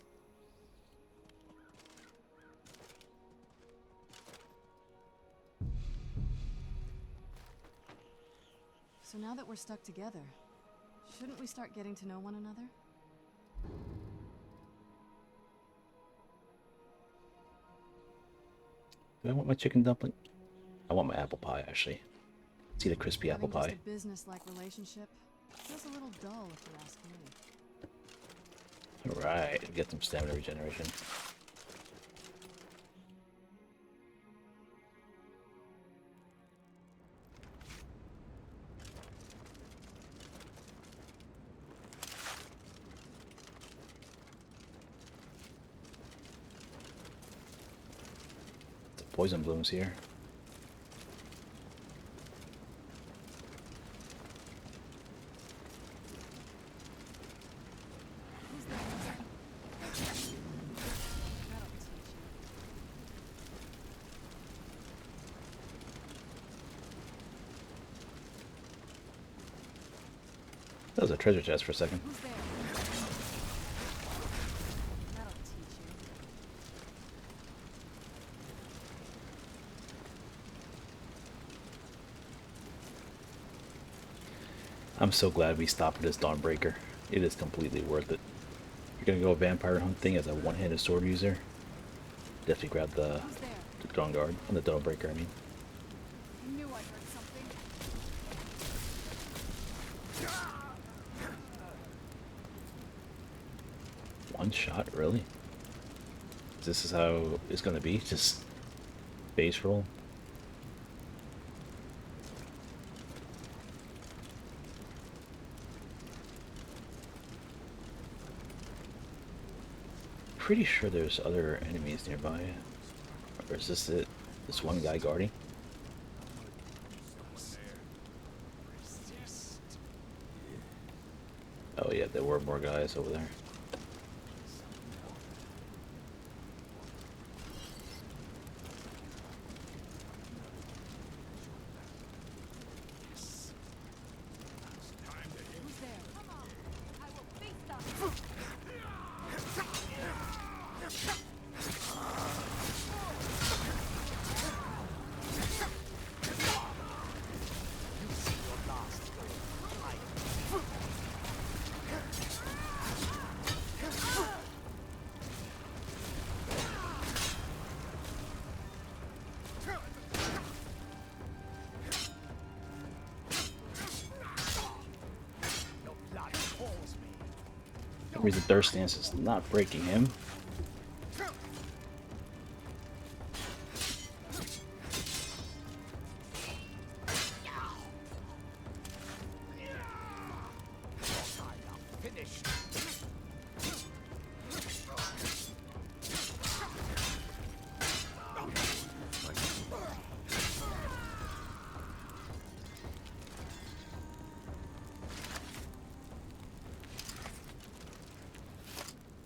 So now that we're stuck together, shouldn't we start getting to know one another? Do I want my chicken dumpling? I want my apple pie, actually. Let's eat a crispy apple pie. Just a business-like relationship feels a little dull, if you ask me. Alright, get some stamina regeneration. Poison blooms here. That was a treasure chest for a second. I'm so glad we stopped at this Dawnbreaker. It is completely worth it. If you're gonna go vampire hunting as a one-handed sword user, definitely grab the Dawnguard, and the Dawnbreaker, I mean. I knew I heard something. One shot, really? This is how it's gonna be, just base roll. Pretty sure there's other enemies nearby. Or is this it? This one guy guarding? Oh yeah, there were more guys over there. For some reason, Thirst Dance is not breaking him.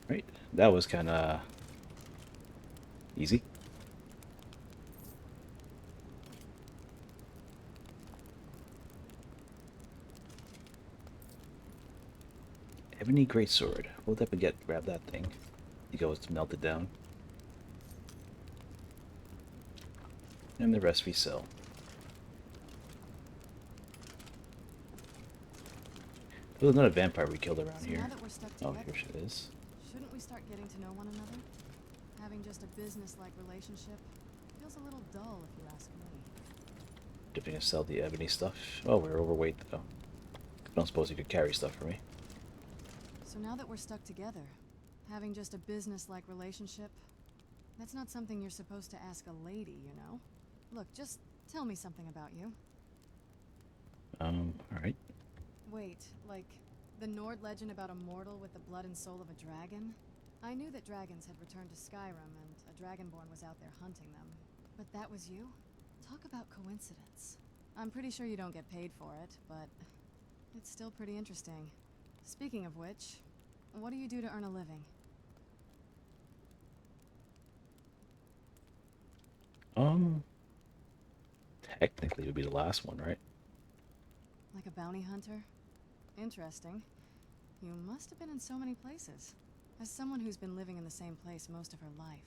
Right, that was kind of easy. Ebony Greatsword. We'll definitely grab that thing. He goes to melt it down. And the rest we sell. There's another vampire we killed around here. Oh, here she is. Shouldn't we start getting to know one another? Having just a business-like relationship feels a little dull, if you ask me. Dipping to sell the ebony stuff. Oh, we're overweight though. I don't suppose you could carry stuff for me. So now that we're stuck together, having just a business-like relationship, that's not something you're supposed to ask a lady, you know? Look, just tell me something about you. Alright. Wait, like the Nord legend about a mortal with the blood and soul of a dragon? I knew that dragons had returned to Skyrim and a dragonborn was out there hunting them. But that was you? Talk about coincidence. I'm pretty sure you don't get paid for it, but it's still pretty interesting. Speaking of which, what do you do to earn a living? Technically it would be the last one, right? Like a bounty hunter? Interesting. You must have been in so many places. As someone who's been living in the same place most of her life,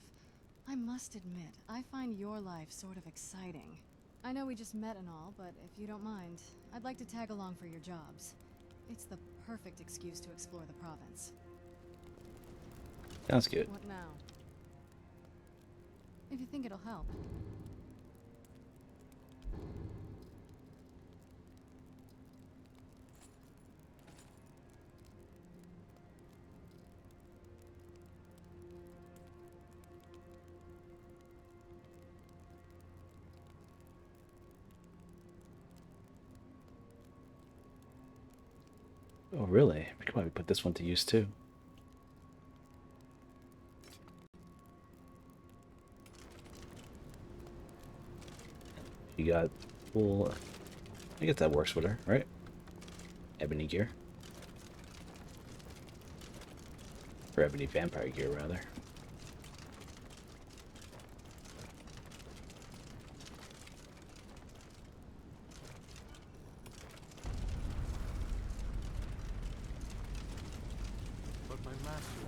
I must admit, I find your life sort of exciting. I know we just met and all, but if you don't mind, I'd like to tag along for your jobs. It's the perfect excuse to explore the province. Sounds good. What now? If you think it'll help. Oh, really? We could probably put this one to use too. You got full... I guess that works with her, right? Ebony gear. Or ebony vampire gear, rather. But my master...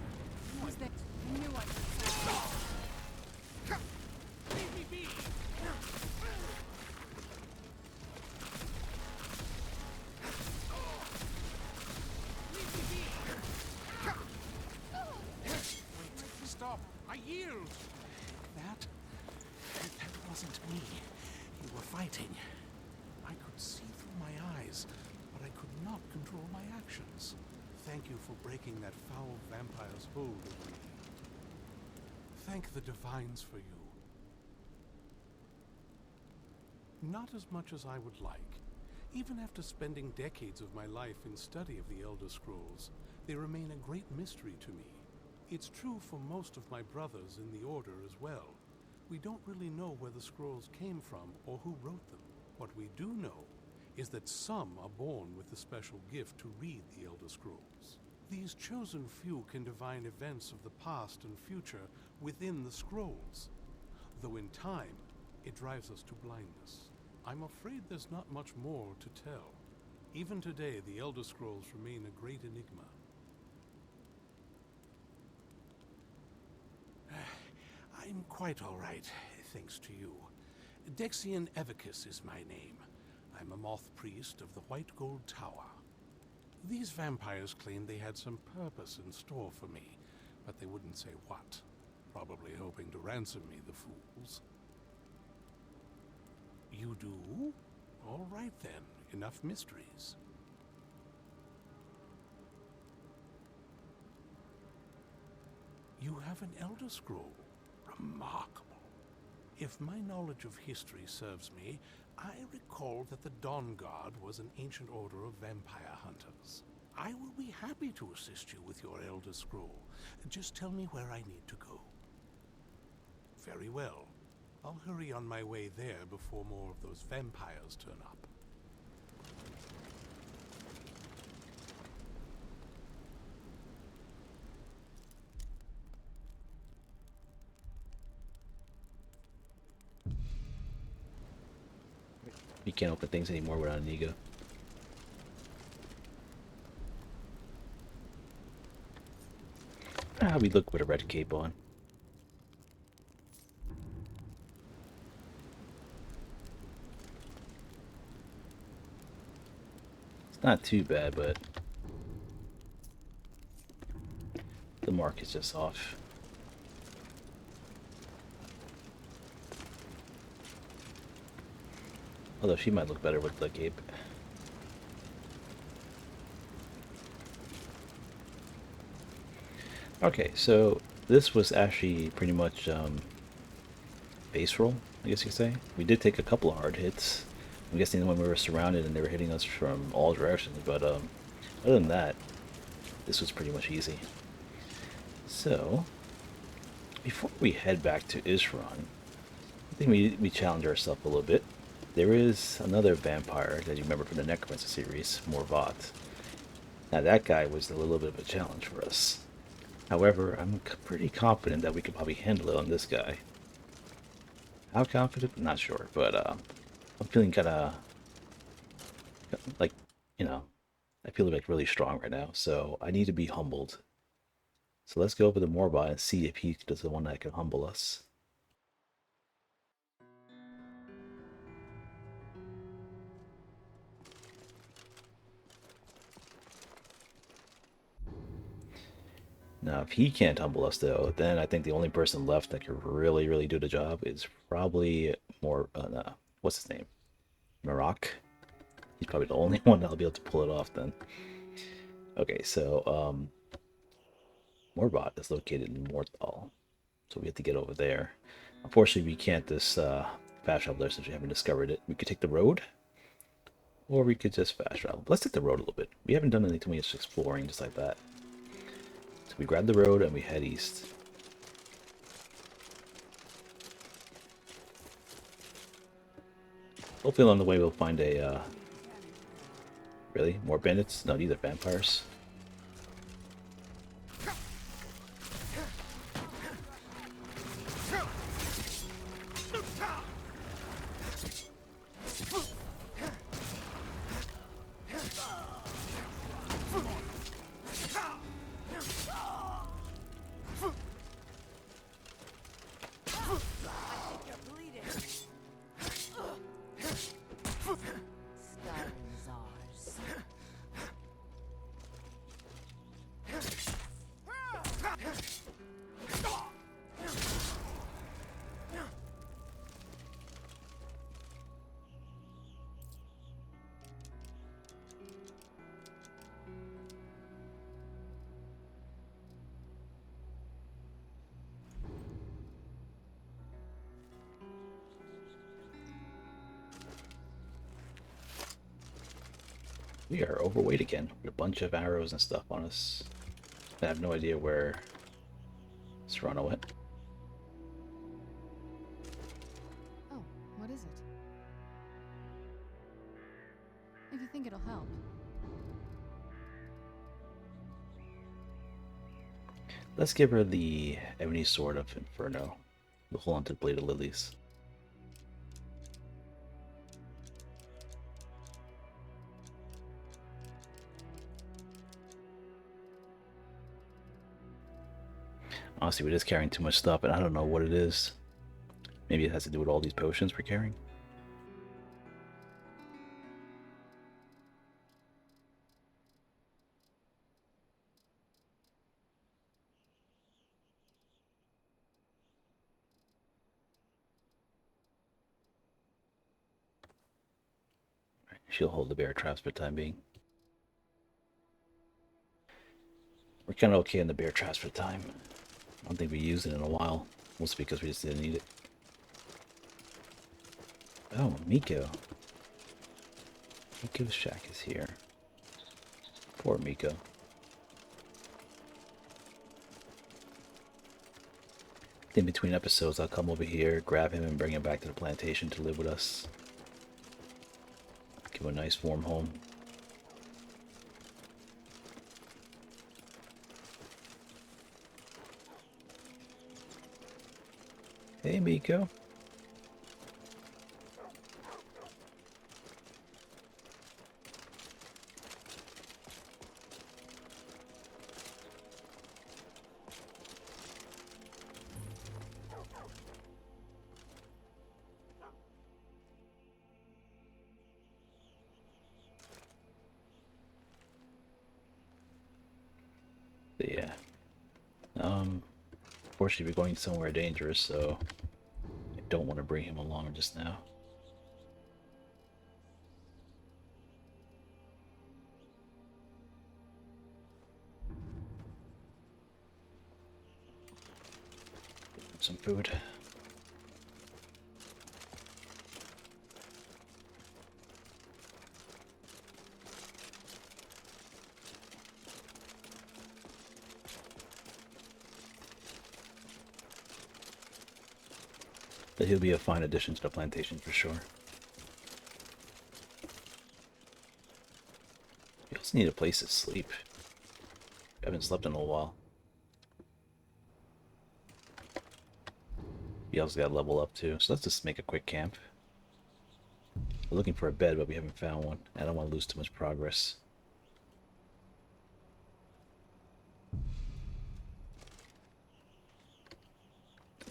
Was that? I knew I could. Leave me be! Wait, stop! I yield! That wasn't me. You were fighting. I could see through my eyes, but I could not control my actions. Thank you for breaking that foul vampire's hold over me. thank the Divines for you. Not as much as I would like. Even after spending decades of my life in study of the Elder Scrolls, they remain a great mystery to me. It's true for most of my brothers in the Order as well. We don't really know where the scrolls came from or who wrote them. What we do know is that some are born with the special gift to read the Elder Scrolls. These chosen few can divine events of the past and future within the scrolls, though in time, it drives us to blindness. I'm afraid there's not much more to tell. Even today, the Elder Scrolls remain a great enigma. I'm quite all right, thanks to you. Dexian Evicus is my name. I'm a moth priest of the White Gold Tower. These vampires claimed they had some purpose in store for me, but they wouldn't say what. Probably hoping to ransom me, the fools. You do? All right then, enough mysteries. You have an Elder Scroll. Remarkable. If my knowledge of history serves me, I recall that the Dawnguard was an ancient order of vampire hunters. I will be happy to assist you with your Elder Scroll. Just tell me where I need to go. Very well. I'll hurry on my way there before more of those vampires turn up. You can't open things anymore without an ego. How we look with a red cape on. It's not too bad, but the mark is just off. Although she might look better with the cape. Okay, so this was actually pretty much base roll, I guess you could say. We did take a couple of hard hits. I'm guessing when we were surrounded and they were hitting us from all directions, but other than that, this was pretty much easy. So, before we head back to Isran, I think we challenge ourselves a little bit. There is another vampire that you remember from the Necromancer series, Morthal. Now that guy was a little bit of a challenge for us. However, I'm pretty confident that we could probably handle it on this guy. How confident? Not sure, but I'm feeling kind of like, you know, I feel like really strong right now, so I need to be humbled. So let's go over to Morthal and see if he does the one that can humble us. Now, if he can't humble us, though, then I think the only person left that could really do the job is probably what's his name? Marak. He's probably the only one that'll be able to pull it off then. Okay, so Morthal is located in Morthal, so we have to get over there. Unfortunately, we can't fast travel there since we haven't discovered it. We could take the road, or we could just fast travel. Let's take the road a little bit. We haven't done anything much exploring just like that. So we grab the road and we head east. Hopefully along the way we'll find a, really? More bandits? No, these are vampires. We are overweight again with a bunch of arrows and stuff on us. I have no idea where Serrano went. Oh, what is it? If you think it'll help. Let's give her the ebony sword of Inferno, the haunted blade of lilies. Honestly, we're just carrying too much stuff, and I don't know what it is. Maybe it has to do with all these potions we're carrying. She'll hold the bear traps for the time being. We're kind of okay in the bear traps for the time. I don't think we used it in a while, mostly because we just didn't need it. Oh, Miko. Miko's shack is here. Poor Miko. In between episodes, I'll come over here, grab him, and bring him back to the plantation to live with us. Give him a nice warm home. Hey, Miko. Yeah. Unfortunately, we're going somewhere dangerous, so I don't want to bring him along just now. Some food. But he'll be a fine addition to the plantation for sure. We also need a place to sleep. We haven't slept in a while. We also got to level up too, so let's just make a quick camp. We're looking for a bed, but we haven't found one. I don't want to lose too much progress.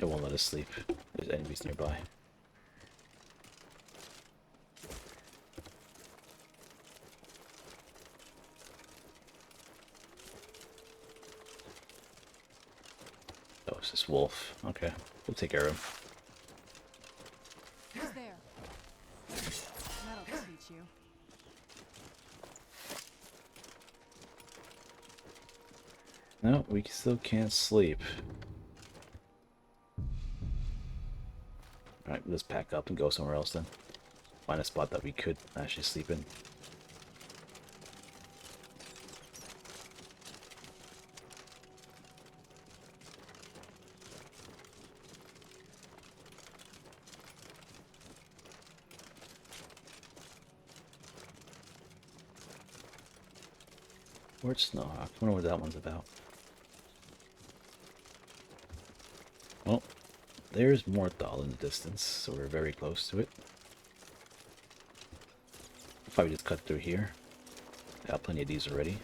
It won't let us sleep. There's enemies nearby. Oh, it's this wolf. Okay, we'll take care of him. Who's there? That'll teach you. No, we still can't sleep. Alright, let's pack up and go somewhere else then. Find a spot that we could actually sleep in. Where's Snowhawk? I wonder what that one's about. Well, there's Morthal in the distance, so we're very close to it. Probably just cut through here. Got plenty of these already.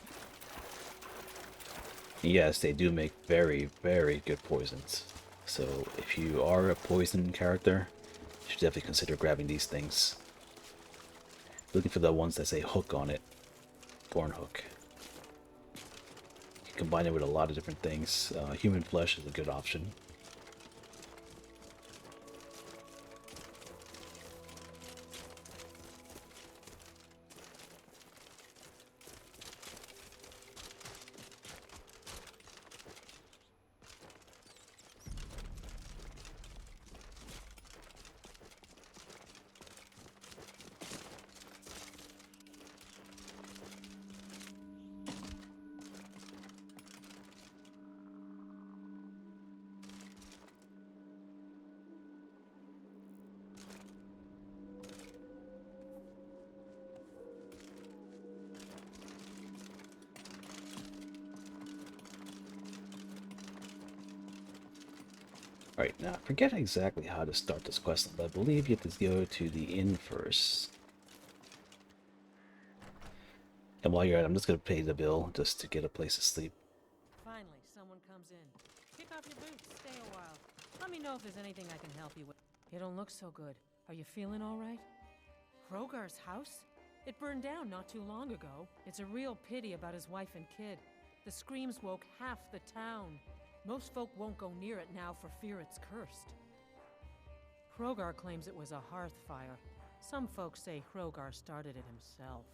And yes, they do make very, very good poisons. So if you are a poison character, you should definitely consider grabbing these things. Looking for the ones that say hook on it. Thorn hook. You can combine it with a lot of different things. Human flesh is a good option. Alright, now I forget exactly how to start this quest, but I believe you have to go to the inn first. And while you're at it, I'm just going to pay the bill just to get a place to sleep. Finally, someone comes in. Kick off your boots, stay a while. Let me know if there's anything I can help you with. You don't look so good. Are you feeling all right? Hrogar's house? It burned down not too long ago. It's a real pity about his wife and kid. The screams woke half the town. Most folk won't go near it now for fear it's cursed. Hrogar claims it was a hearth fire. Some folks say Hrogar started it himself.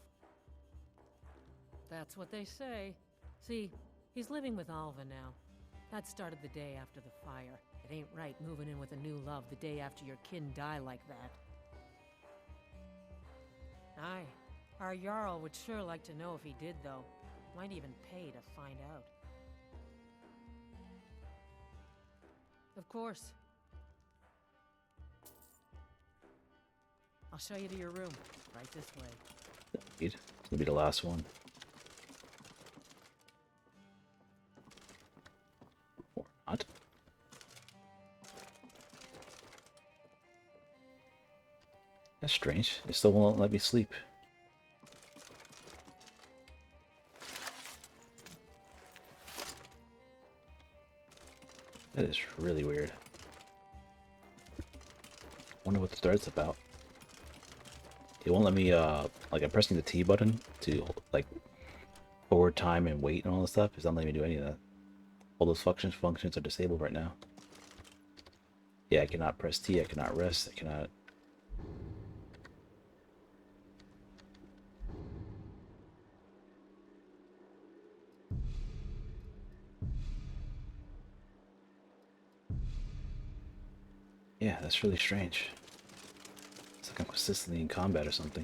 That's what they say. See, he's living with Alva now. That started the day after the fire. It ain't right moving in with a new love the day after your kin die like that. Aye, our Jarl would sure like to know if he did, though. Might even pay to find out. Of course. I'll show you to your room. Right this way. It's gonna be the last one. Or not. That's strange. It still won't let me sleep. That is really weird. Wonder what the thread's about. It won't let me, like I'm pressing the T button to, like, forward time and wait and all this stuff. It's not letting me do any of that. All those functions are disabled right now. Yeah, I cannot press T, I cannot rest, I cannot... Yeah, that's really strange. It's like I'm consistently in combat or something.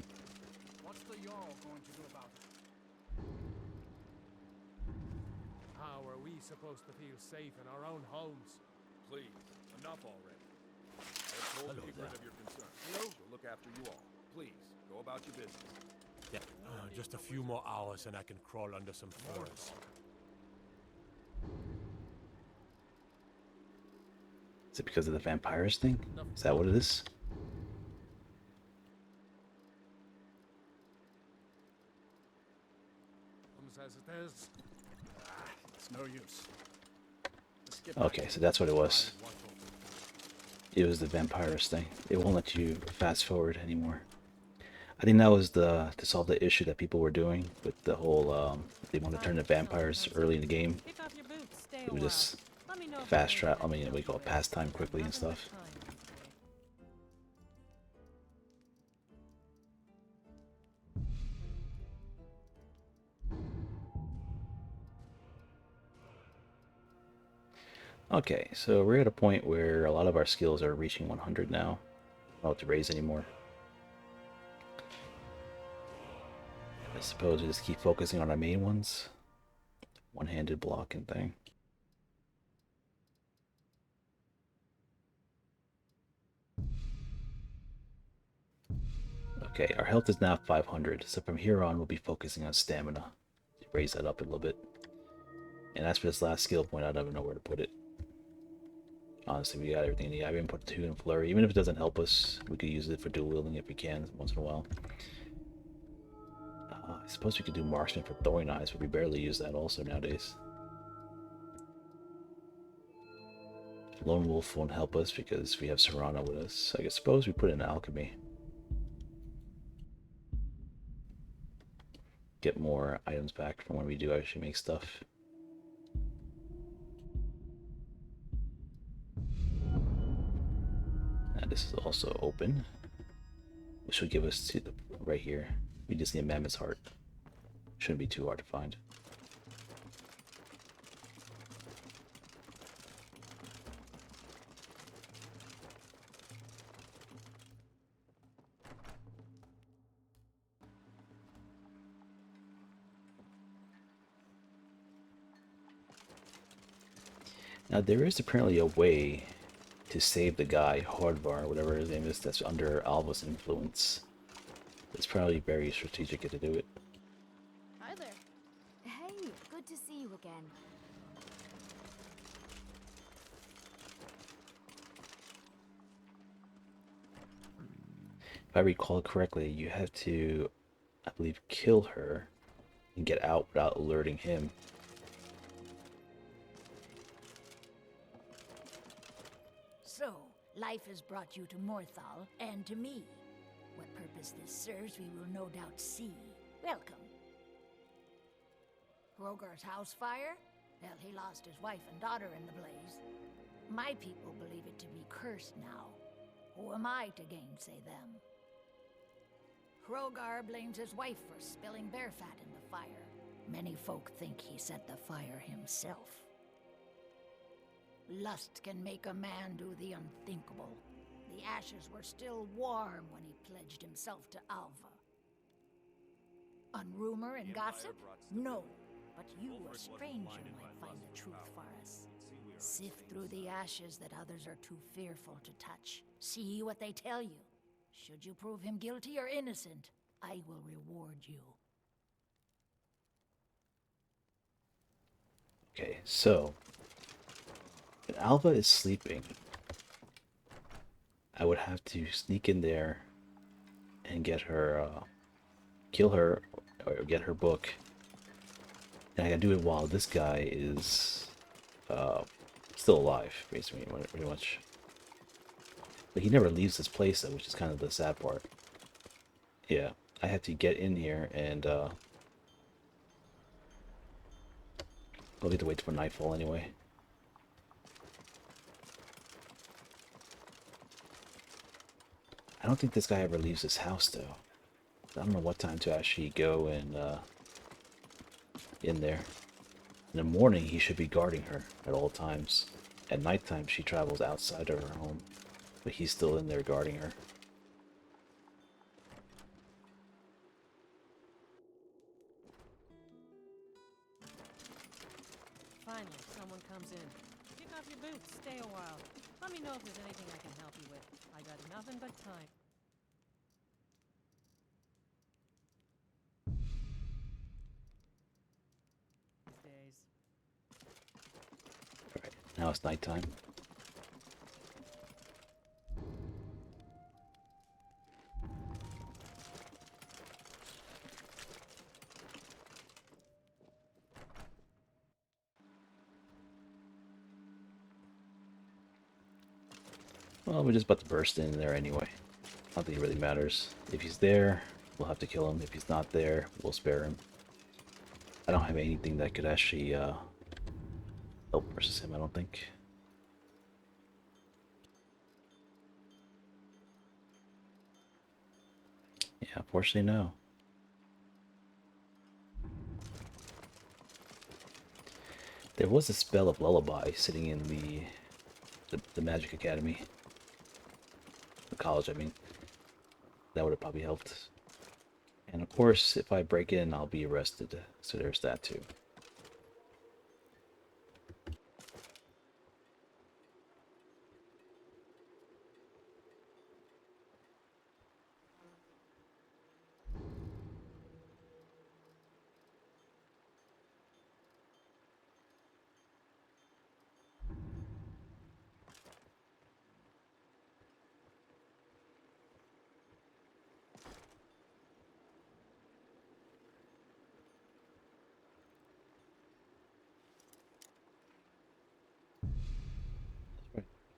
What's the Jarl going to do about it? How are we supposed to feel safe in our own homes? Please, enough already. I've told Ingrid of your concerns. She'll look after you all. Please, go about your business. Just a few more hours and I can crawl under some furs. Is it because of the vampires thing? Is that what it is? As it is. It's no use. Okay, so that's what it was. It was the vampires thing. It won't let you fast forward anymore. I think that was to solve the issue that people were doing with the whole, they want to turn the vampires early in the game. It would just fast travel, I mean, we call it pastime quickly and stuff. Okay, so we're at a point where a lot of our skills are reaching 100 now. I don't know what to raise anymore. I suppose we just keep focusing on our main ones. One-handed blocking thing. Okay, our health is now 500, so from here on we'll be focusing on stamina. Raise that up a little bit. And as for this last skill point, I don't even know where to put it. Honestly, we got everything. Yeah, I haven't put 2 in flurry. Even if it doesn't help us, we could use it for dual wielding if we can once in a while. I suppose we could do marksman for throwing eyes, but we barely use that also nowadays. Lone wolf won't help us because we have Serrano with us. I suppose we put in alchemy. Get more items back from when we do actually make stuff. And this is also open, which will give us to the right here. We just need a mammoth's heart. Shouldn't be too hard to find. Now there is apparently a way to save the guy, Hardvar, whatever his name is, that's under Alva's influence. It's probably very strategic to do it. Hi there. Hey, good to see you again. I recall correctly, you have to, I believe, kill her and get out without alerting him. So, life has brought you to Morthal, and to me. What purpose this serves, we will no doubt see. Welcome. Hrogar's house fire? Well, he lost his wife and daughter in the blaze. My people believe it to be cursed now. Who am I to gainsay them? Hrogar blames his wife for spilling bear fat in the fire. Many folk think he set the fire himself. Lust can make a man do the unthinkable. The ashes were still warm when he pledged himself to Alva. On rumor and gossip? No. But you, a stranger, might find the truth for us. Sift through the ashes that others are too fearful to touch. See what they tell you. Should you prove him guilty or innocent, I will reward you. Okay, so when Alva is sleeping, I would have to sneak in there and get her, kill her, or get her book. And I gotta do it while this guy is still alive, basically, pretty much. But he never leaves this place, though, which is kind of the sad part. Yeah, I have to get in here and I'll get to wait for nightfall anyway. I don't think this guy ever leaves his house, though. I don't know what time to actually go and in there. In the morning, he should be guarding her at all times. At nighttime, she travels outside of her home, but he's still in there guarding her. Finally, someone comes in. Kick off your boots, stay a while. Let me know if there's anything I can help you with. I got nothing but time. Days. Alright, now it's nighttime. Well, we're just about to burst in there anyway. I don't think it really matters. If he's there, we'll have to kill him. If he's not there, we'll spare him. I don't have anything that could actually help versus him, I don't think. Yeah, unfortunately, no. There was a spell of lullaby sitting in the Magic Academy. The college, I mean. That would have probably helped. And of course, if I break in, I'll be arrested. So there's that too.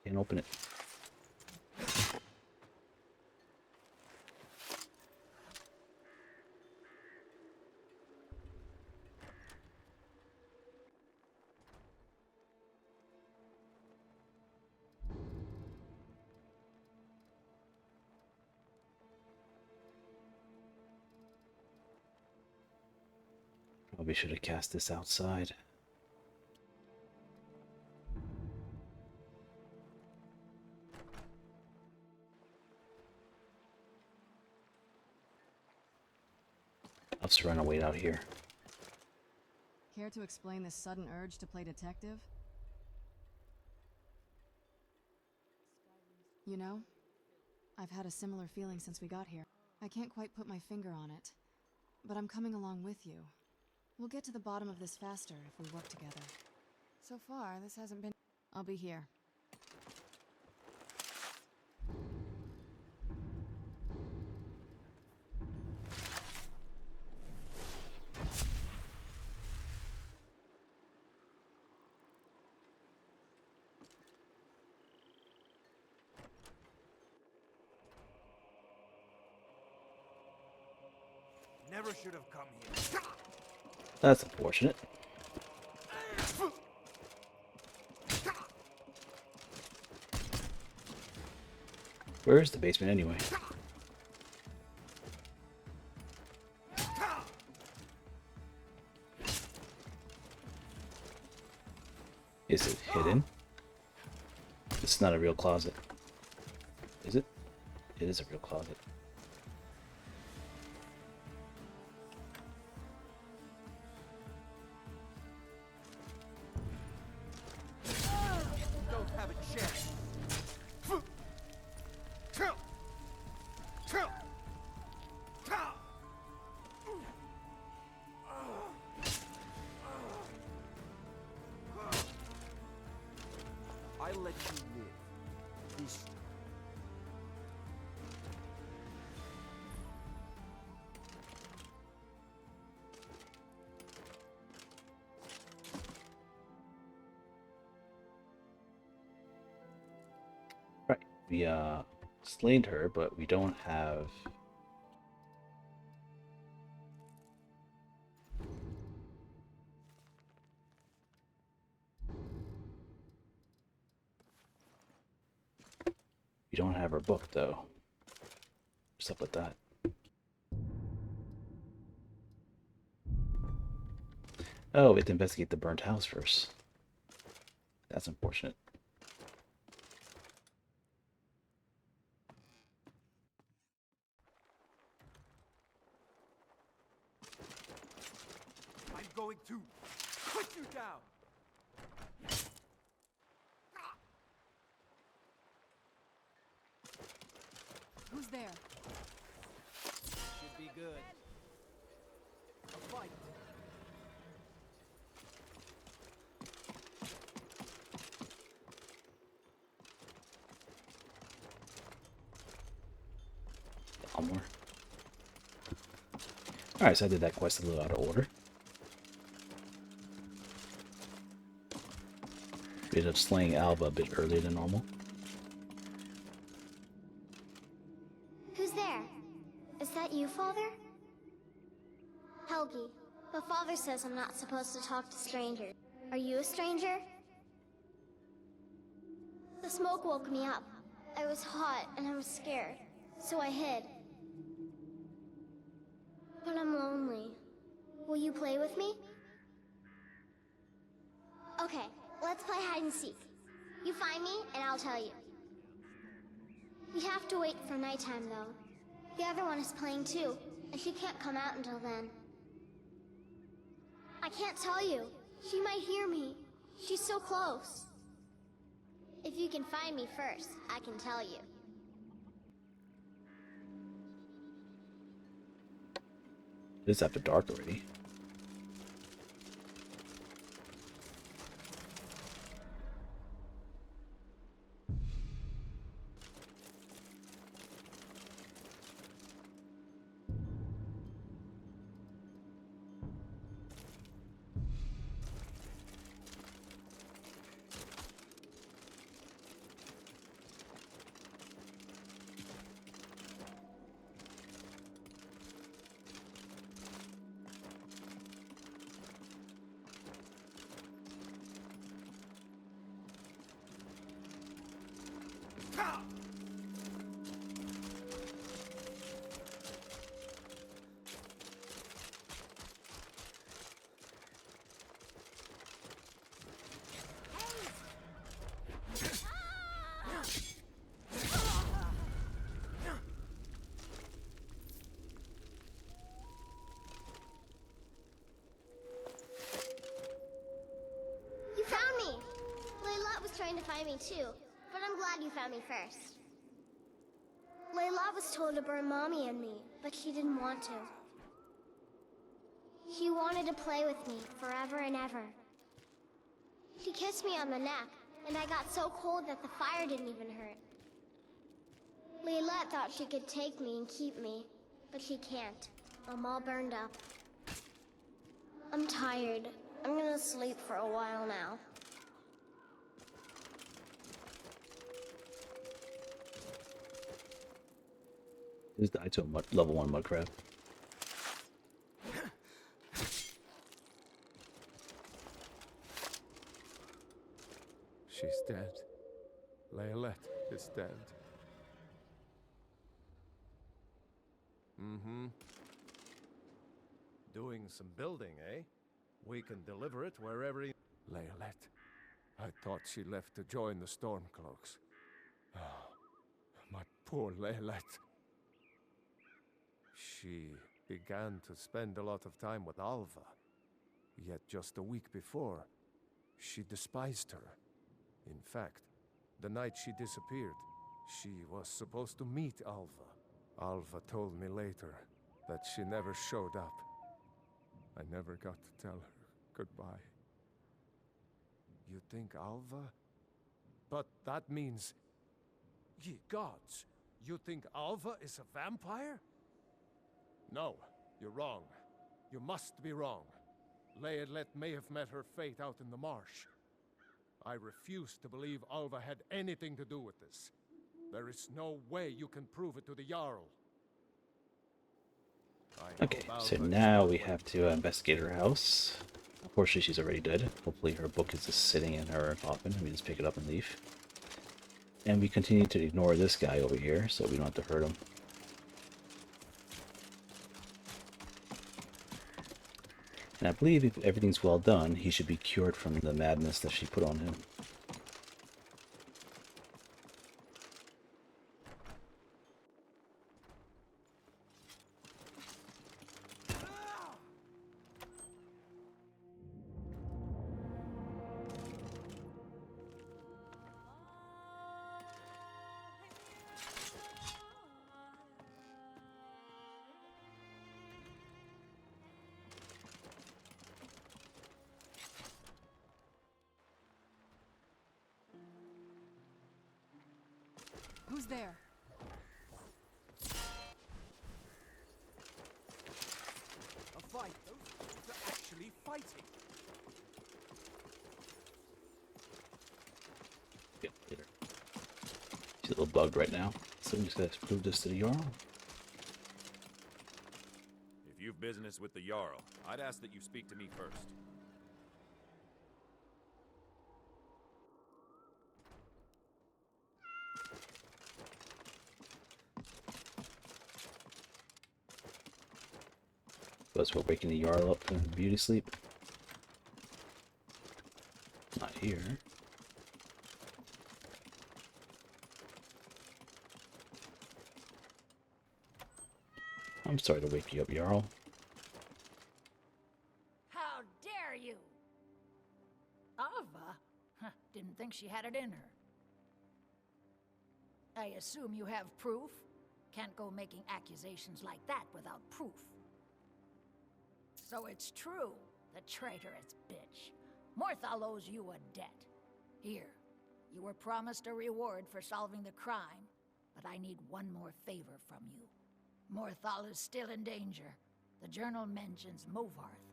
Can't open it. Probably should have cast this outside. I'll just run away out here. Care to explain this sudden urge to play detective? You know, I've had a similar feeling since we got here. I can't quite put my finger on it, but I'm coming along with you. We'll get to the bottom of this faster if we work together. So far, this hasn't been... I'll be here. never should have come here. That's unfortunate. Where is the basement anyway? Is it hidden? It's not a real closet. Is it? It is a real closet. Don't have a chance. I let you live. This time. Right. We slain her, but we don't have her book though. What's up with that? Oh, we have to investigate the burnt house first. That's unfortunate. I'm going to put you down. Who's there? Should be good. A fight. More. Alright, so I did that quest a little out of order. We ended up slaying Alva a bit earlier than normal. Who's there? Is that you, Father? Helgi, but Father says I'm not supposed to talk to strangers. Are you a stranger? The smoke woke me up. I was hot and I was scared, so I hid. But I'm lonely. Will you play with me? Okay, let's play hide and seek. You find me, and I'll tell you. We have to wait for nighttime, though. The other one is playing too, and she can't come out until then. I can't tell you. She might hear me. She's so close. If you can find me first, I can tell you. It's after dark already. You found me! Layla was trying to find me too, but I'm glad you found me first. Layla was told to burn Mommy and me, but she didn't want to. She wanted to play with me forever and ever. She kissed me on the neck, and I got so cold that the fire didn't even hurt. Layla thought she could take me and keep me, but she can't. I'm all burned up. I'm tired. I'm gonna sleep for a while now. Just died to a level 1 mud crab. She's dead. Leolette is dead. Mm-hmm. Doing some building, eh? We can deliver it wherever he... Leolette. I thought she left to join the Stormcloaks. Oh, my poor Leolette. She began to spend a lot of time with Alva. Yet just a week before, she despised her. In fact, the night she disappeared, she was supposed to meet Alva. Alva told me later that she never showed up. I never got to tell her goodbye. You think Alva? But that means... Ye gods! You think Alva is a vampire? No, you're wrong. You must be wrong. Leolette may have met her fate out in the marsh. I refuse to believe Alva had anything to do with this. There is no way you can prove it to the Jarl. Okay, so now we have to investigate her house. Unfortunately, she's already dead. Hopefully her book is just sitting in her coffin and we just pick it up and leave. And we continue to ignore this guy over here so we don't have to hurt him. And I believe if everything's well done, he should be cured from the madness that she put on him. Who's there? A fight. They're actually fighting. Yep, later. She's a little bugged right now. So we just gotta prove this to the Jarl. If you've business with the Jarl, I'd ask that you speak to me first. Suppose we're waking the Jarl up from beauty sleep. Not here. I'm sorry to wake you up, Jarl. How dare you? Alva? Didn't think she had it in her. I assume you have proof? Can't go making accusations like that without proof. So it's true, the traitorous bitch. Morthal owes you a debt. Here, you were promised a reward for solving the crime, but I need one more favor from you. Morthal is still in danger. The journal mentions Movarth,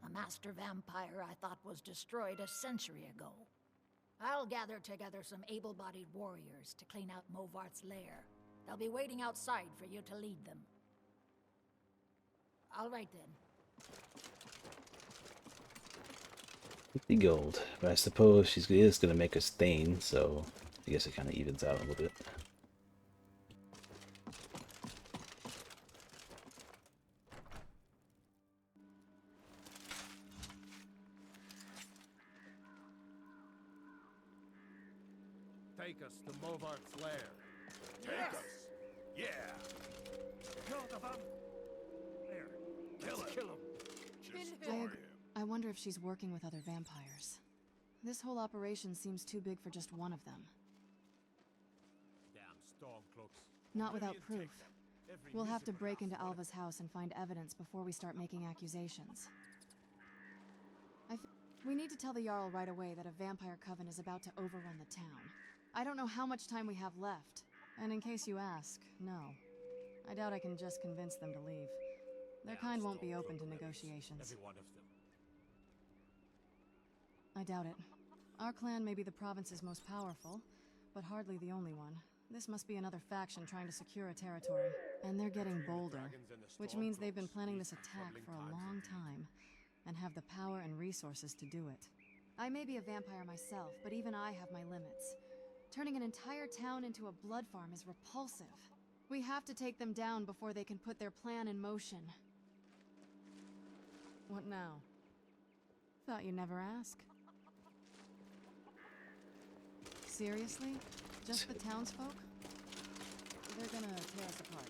a master vampire I thought was destroyed a century ago. I'll gather together some able-bodied warriors to clean out Movarth's lair. They'll be waiting outside for you to lead them. All right then. 50 gold, but I suppose she is going to make a stain, so I guess it kind of evens out a little bit. Take us to Movarth's lair. Take us! Yeah! Kill the vampire! Kill him! I wonder if she's working with other vampires. This whole operation seems too big for just one of them. Damn Stormcloaks. Not without proof. We'll have to break into Alva's house and find evidence before we start making accusations. We need to tell the Jarl right away that a vampire coven is about to overrun the town. I don't know how much time we have left. And in case you ask, no. I doubt I can just convince them to leave. Their kind won't be open to negotiations. Every one of them. I doubt it. Our clan may be the province's most powerful, but hardly the only one. This must be another faction trying to secure a territory. And they're getting bolder, which means they've been planning this attack for a long time, and have the power and resources to do it. I may be a vampire myself, but even I have my limits. Turning an entire town into a blood farm is repulsive. We have to take them down before they can put their plan in motion. What now? Thought you'd never ask. Seriously? Just the townsfolk? They're gonna tear us apart.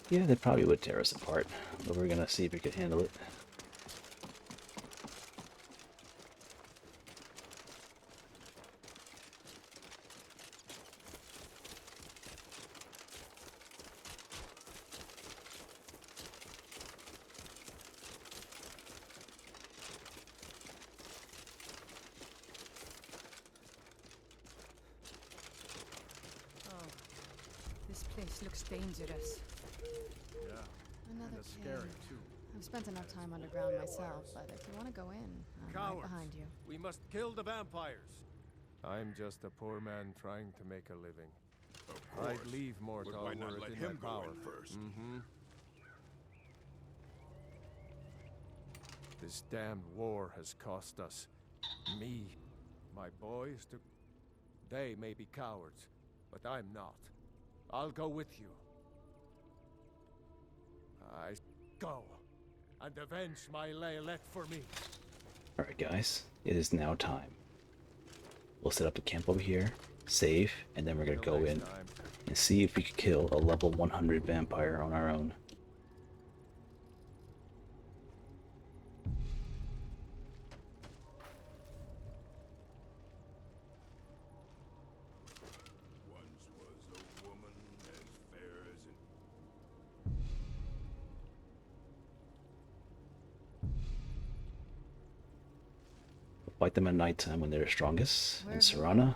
Yeah, they probably would tear us apart, but we're gonna see if we can handle it. This place looks dangerous. Yeah. Another Kinda scary, too. I've spent enough time underground myself, but if you want to go in, I'm right Cowards! behind you. We must kill the vampires! I'm just a poor man trying to make a living. I'd leave Morthal But why not were it let in him my go power. in first? This damned war has cost us. Me. My boys to... They may be cowards, but I'm not. I'll go with you. I go and avenge my Laylet for me. Alright guys, it is now time. We'll set up a camp over here, save, and then we're gonna go in and see if we can kill a level 100 vampire on our own. Fight them at nighttime when they're strongest. Where And have you Serana,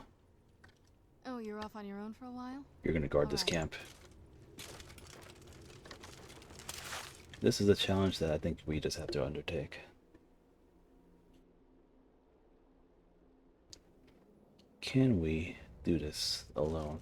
Oh, you're off on your own for a while? you're gonna guard this Alright. camp. This is a challenge that I think we just have to undertake. Can we do this alone?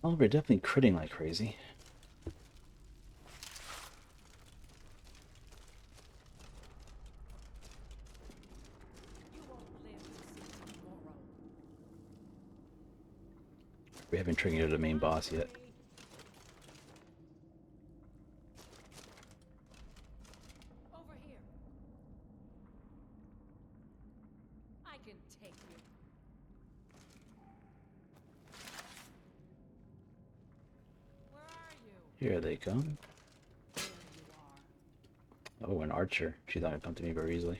Oh, we're definitely critting like crazy. We haven't triggered the main boss yet. Over here. I can take you. Where are you? Here they come. Oh, an archer. She's not gonna come to me very easily.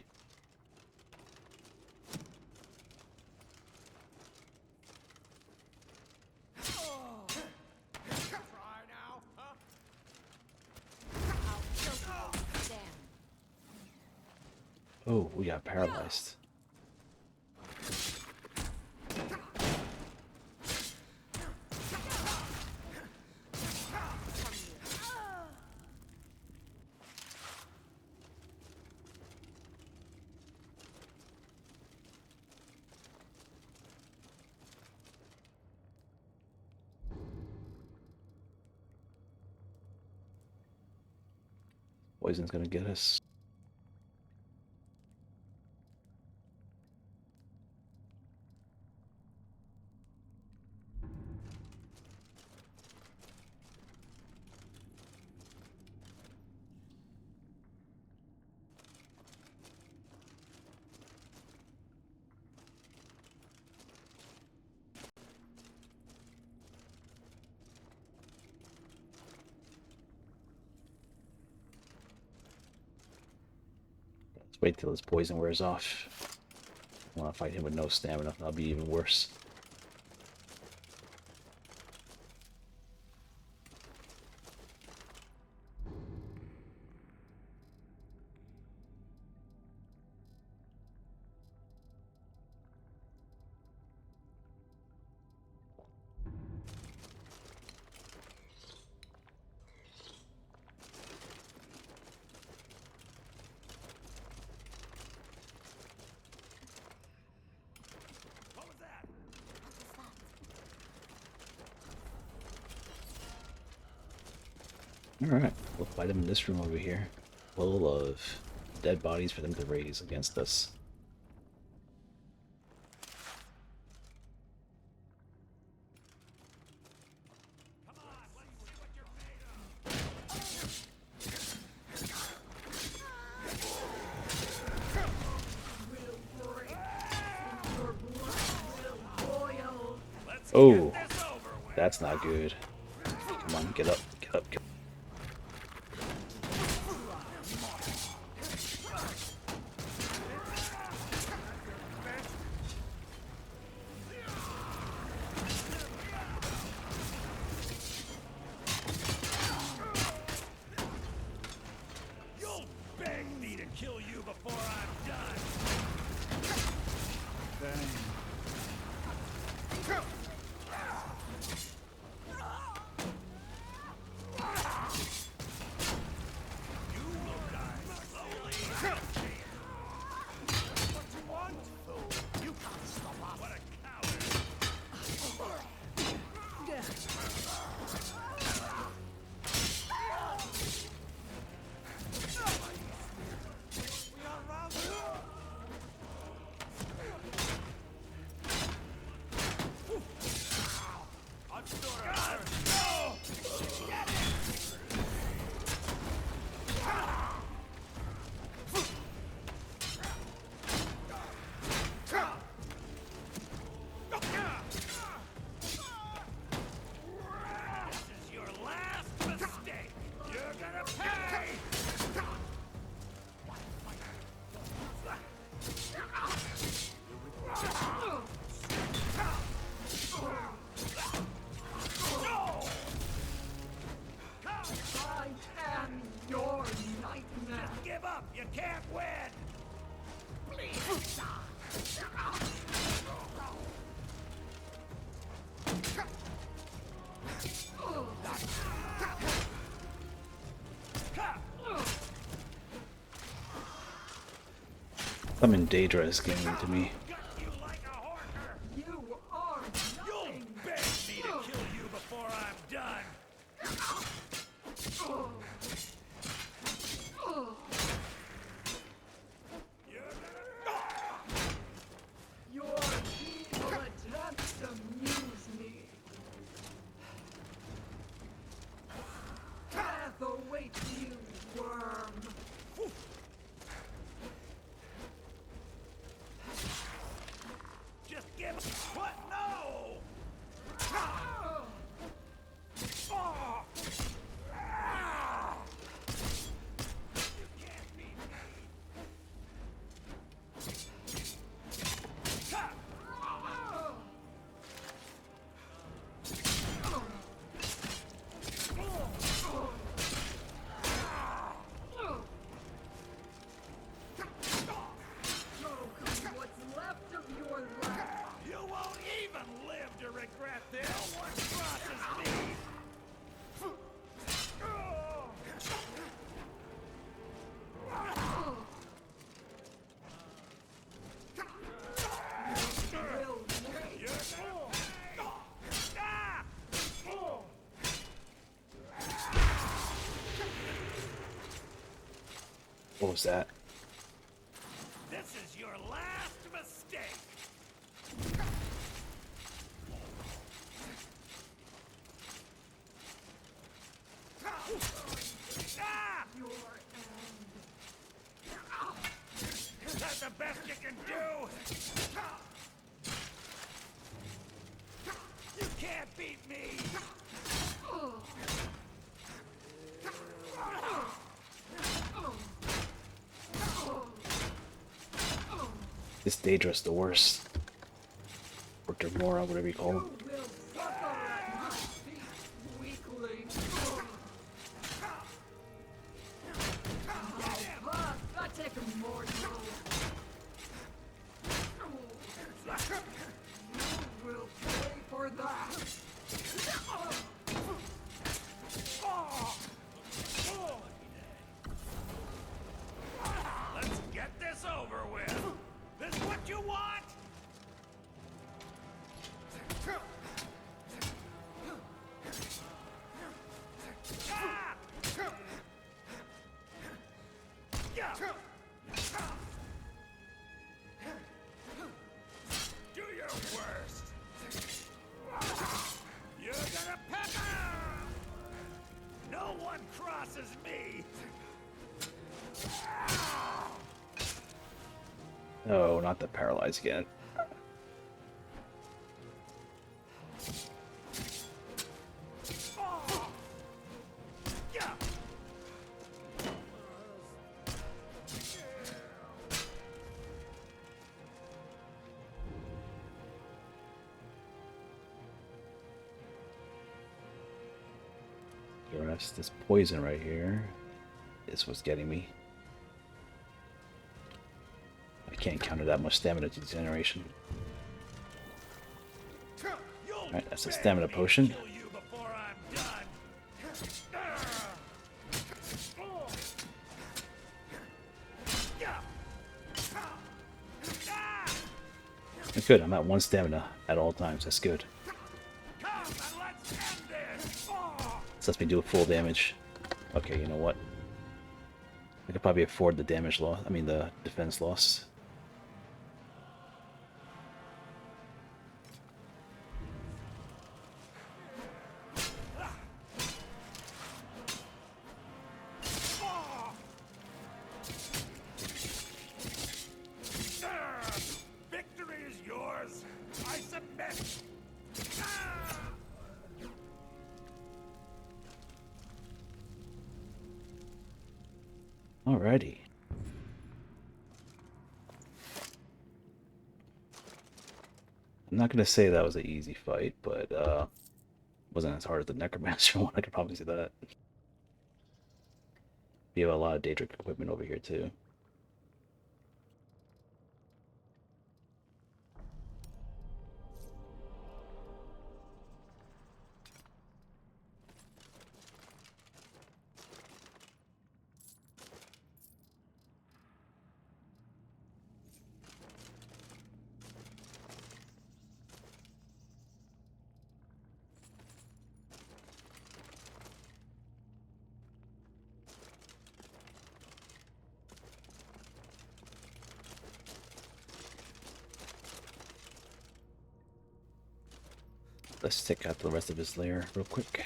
Oh, we got paralyzed. Poison's gonna get us. wait till his poison wears off. I want to fight him with no stamina. That'll be even worse. Alright, we'll fight them in this room over here. Full of dead bodies for them to raise against us. Oh, that's not good. Come on, get up, get up, get up. You'll beg me to kill you before I'm done. Something Daedra is getting to me. What was that? This is your last mistake. Is that the best you can do? You can't beat me. This Daedrus, the worst. Or Demora, whatever you call him. Let's get this over with. This what you want? Do your worst. You're gonna pepper. No one crosses me. Oh, not the paralyze again. The rest, this poison right here is what's getting me. I can't counter that much stamina degeneration. Alright, that's a stamina potion. Good, I'm at 1 stamina at all times. That's good. This lets me do full damage. Okay, you know what? I could probably afford the damage loss. I mean, the defense loss. Victory is yours. I submit. Alrighty. I'm not gonna say that was an easy fight, but wasn't as hard as the Necromancer one. I could probably say that. We have a lot of Daedric equipment over here too. Let's check out the rest of his lair real quick.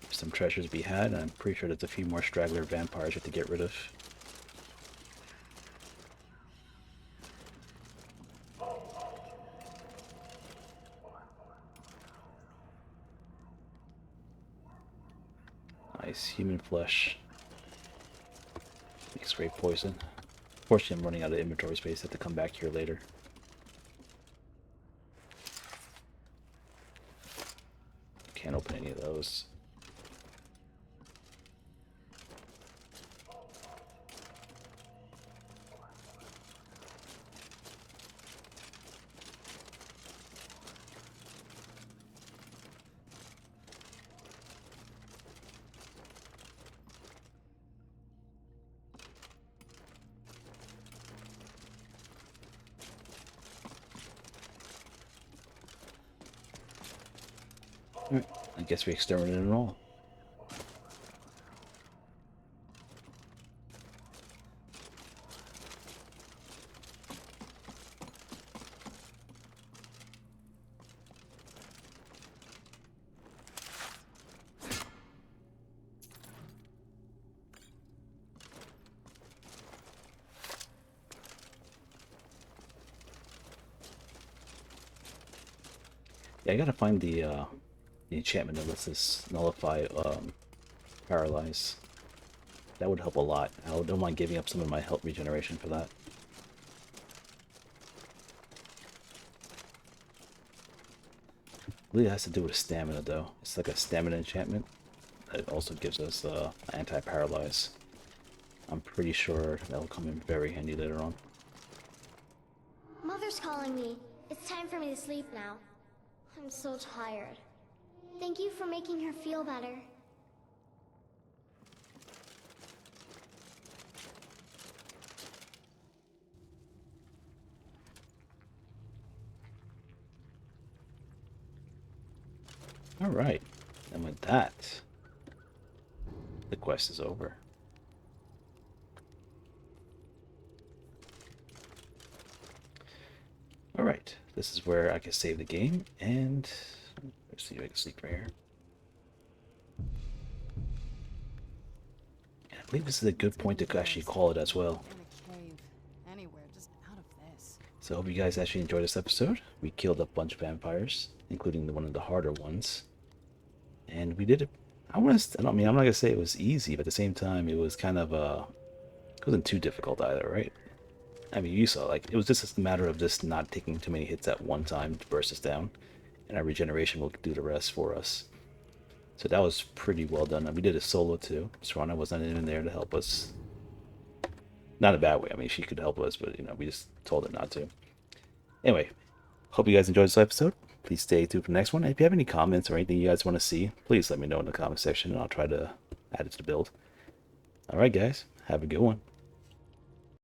There's some treasures to be had, and I'm pretty sure there's a few more straggler vampires you have to get rid of. Nice, human flesh. Makes great poison. Fortunately, I'm running out of inventory space. I have to come back here later. Can't open any of those. Alright, I guess we exterminated it all. Yeah, I gotta find the enchantment that lets us nullify paralyze. That would help a lot. I don't mind giving up some of my health regeneration for that. believe it has to do with stamina, though. It's like a stamina enchantment. It also gives us anti-paralyze. I'm pretty sure that'll come in very handy later on. Mother's calling me. It's time for me to sleep now. I'm so tired. Thank you for making her feel better. Alright, and with that, the quest is over. Alright, this is where I can save the game, and let's see if I can sleep right here. And I believe this is a good point to actually call it as well. Anywhere, just out of this. So I hope you guys actually enjoyed this episode. We killed a bunch of vampires, including one of the harder ones. And we did it. I'm not gonna say it was easy, but at the same time, it was kind of it wasn't too difficult either, right? I mean, you saw, like, it was just a matter of just not taking too many hits at one time to burst us down, and our regeneration will do the rest for us. So that was pretty well done. And we did a solo too. Serana wasn't even there to help us. Not in a bad way. I mean, she could help us, but you know, we just told her not to. Anyway, hope you guys enjoyed this episode. Please stay tuned for the next one. And if you have any comments or anything you guys want to see, please let me know in the comment section, and I'll try to add it to the build. Alright guys, have a good one.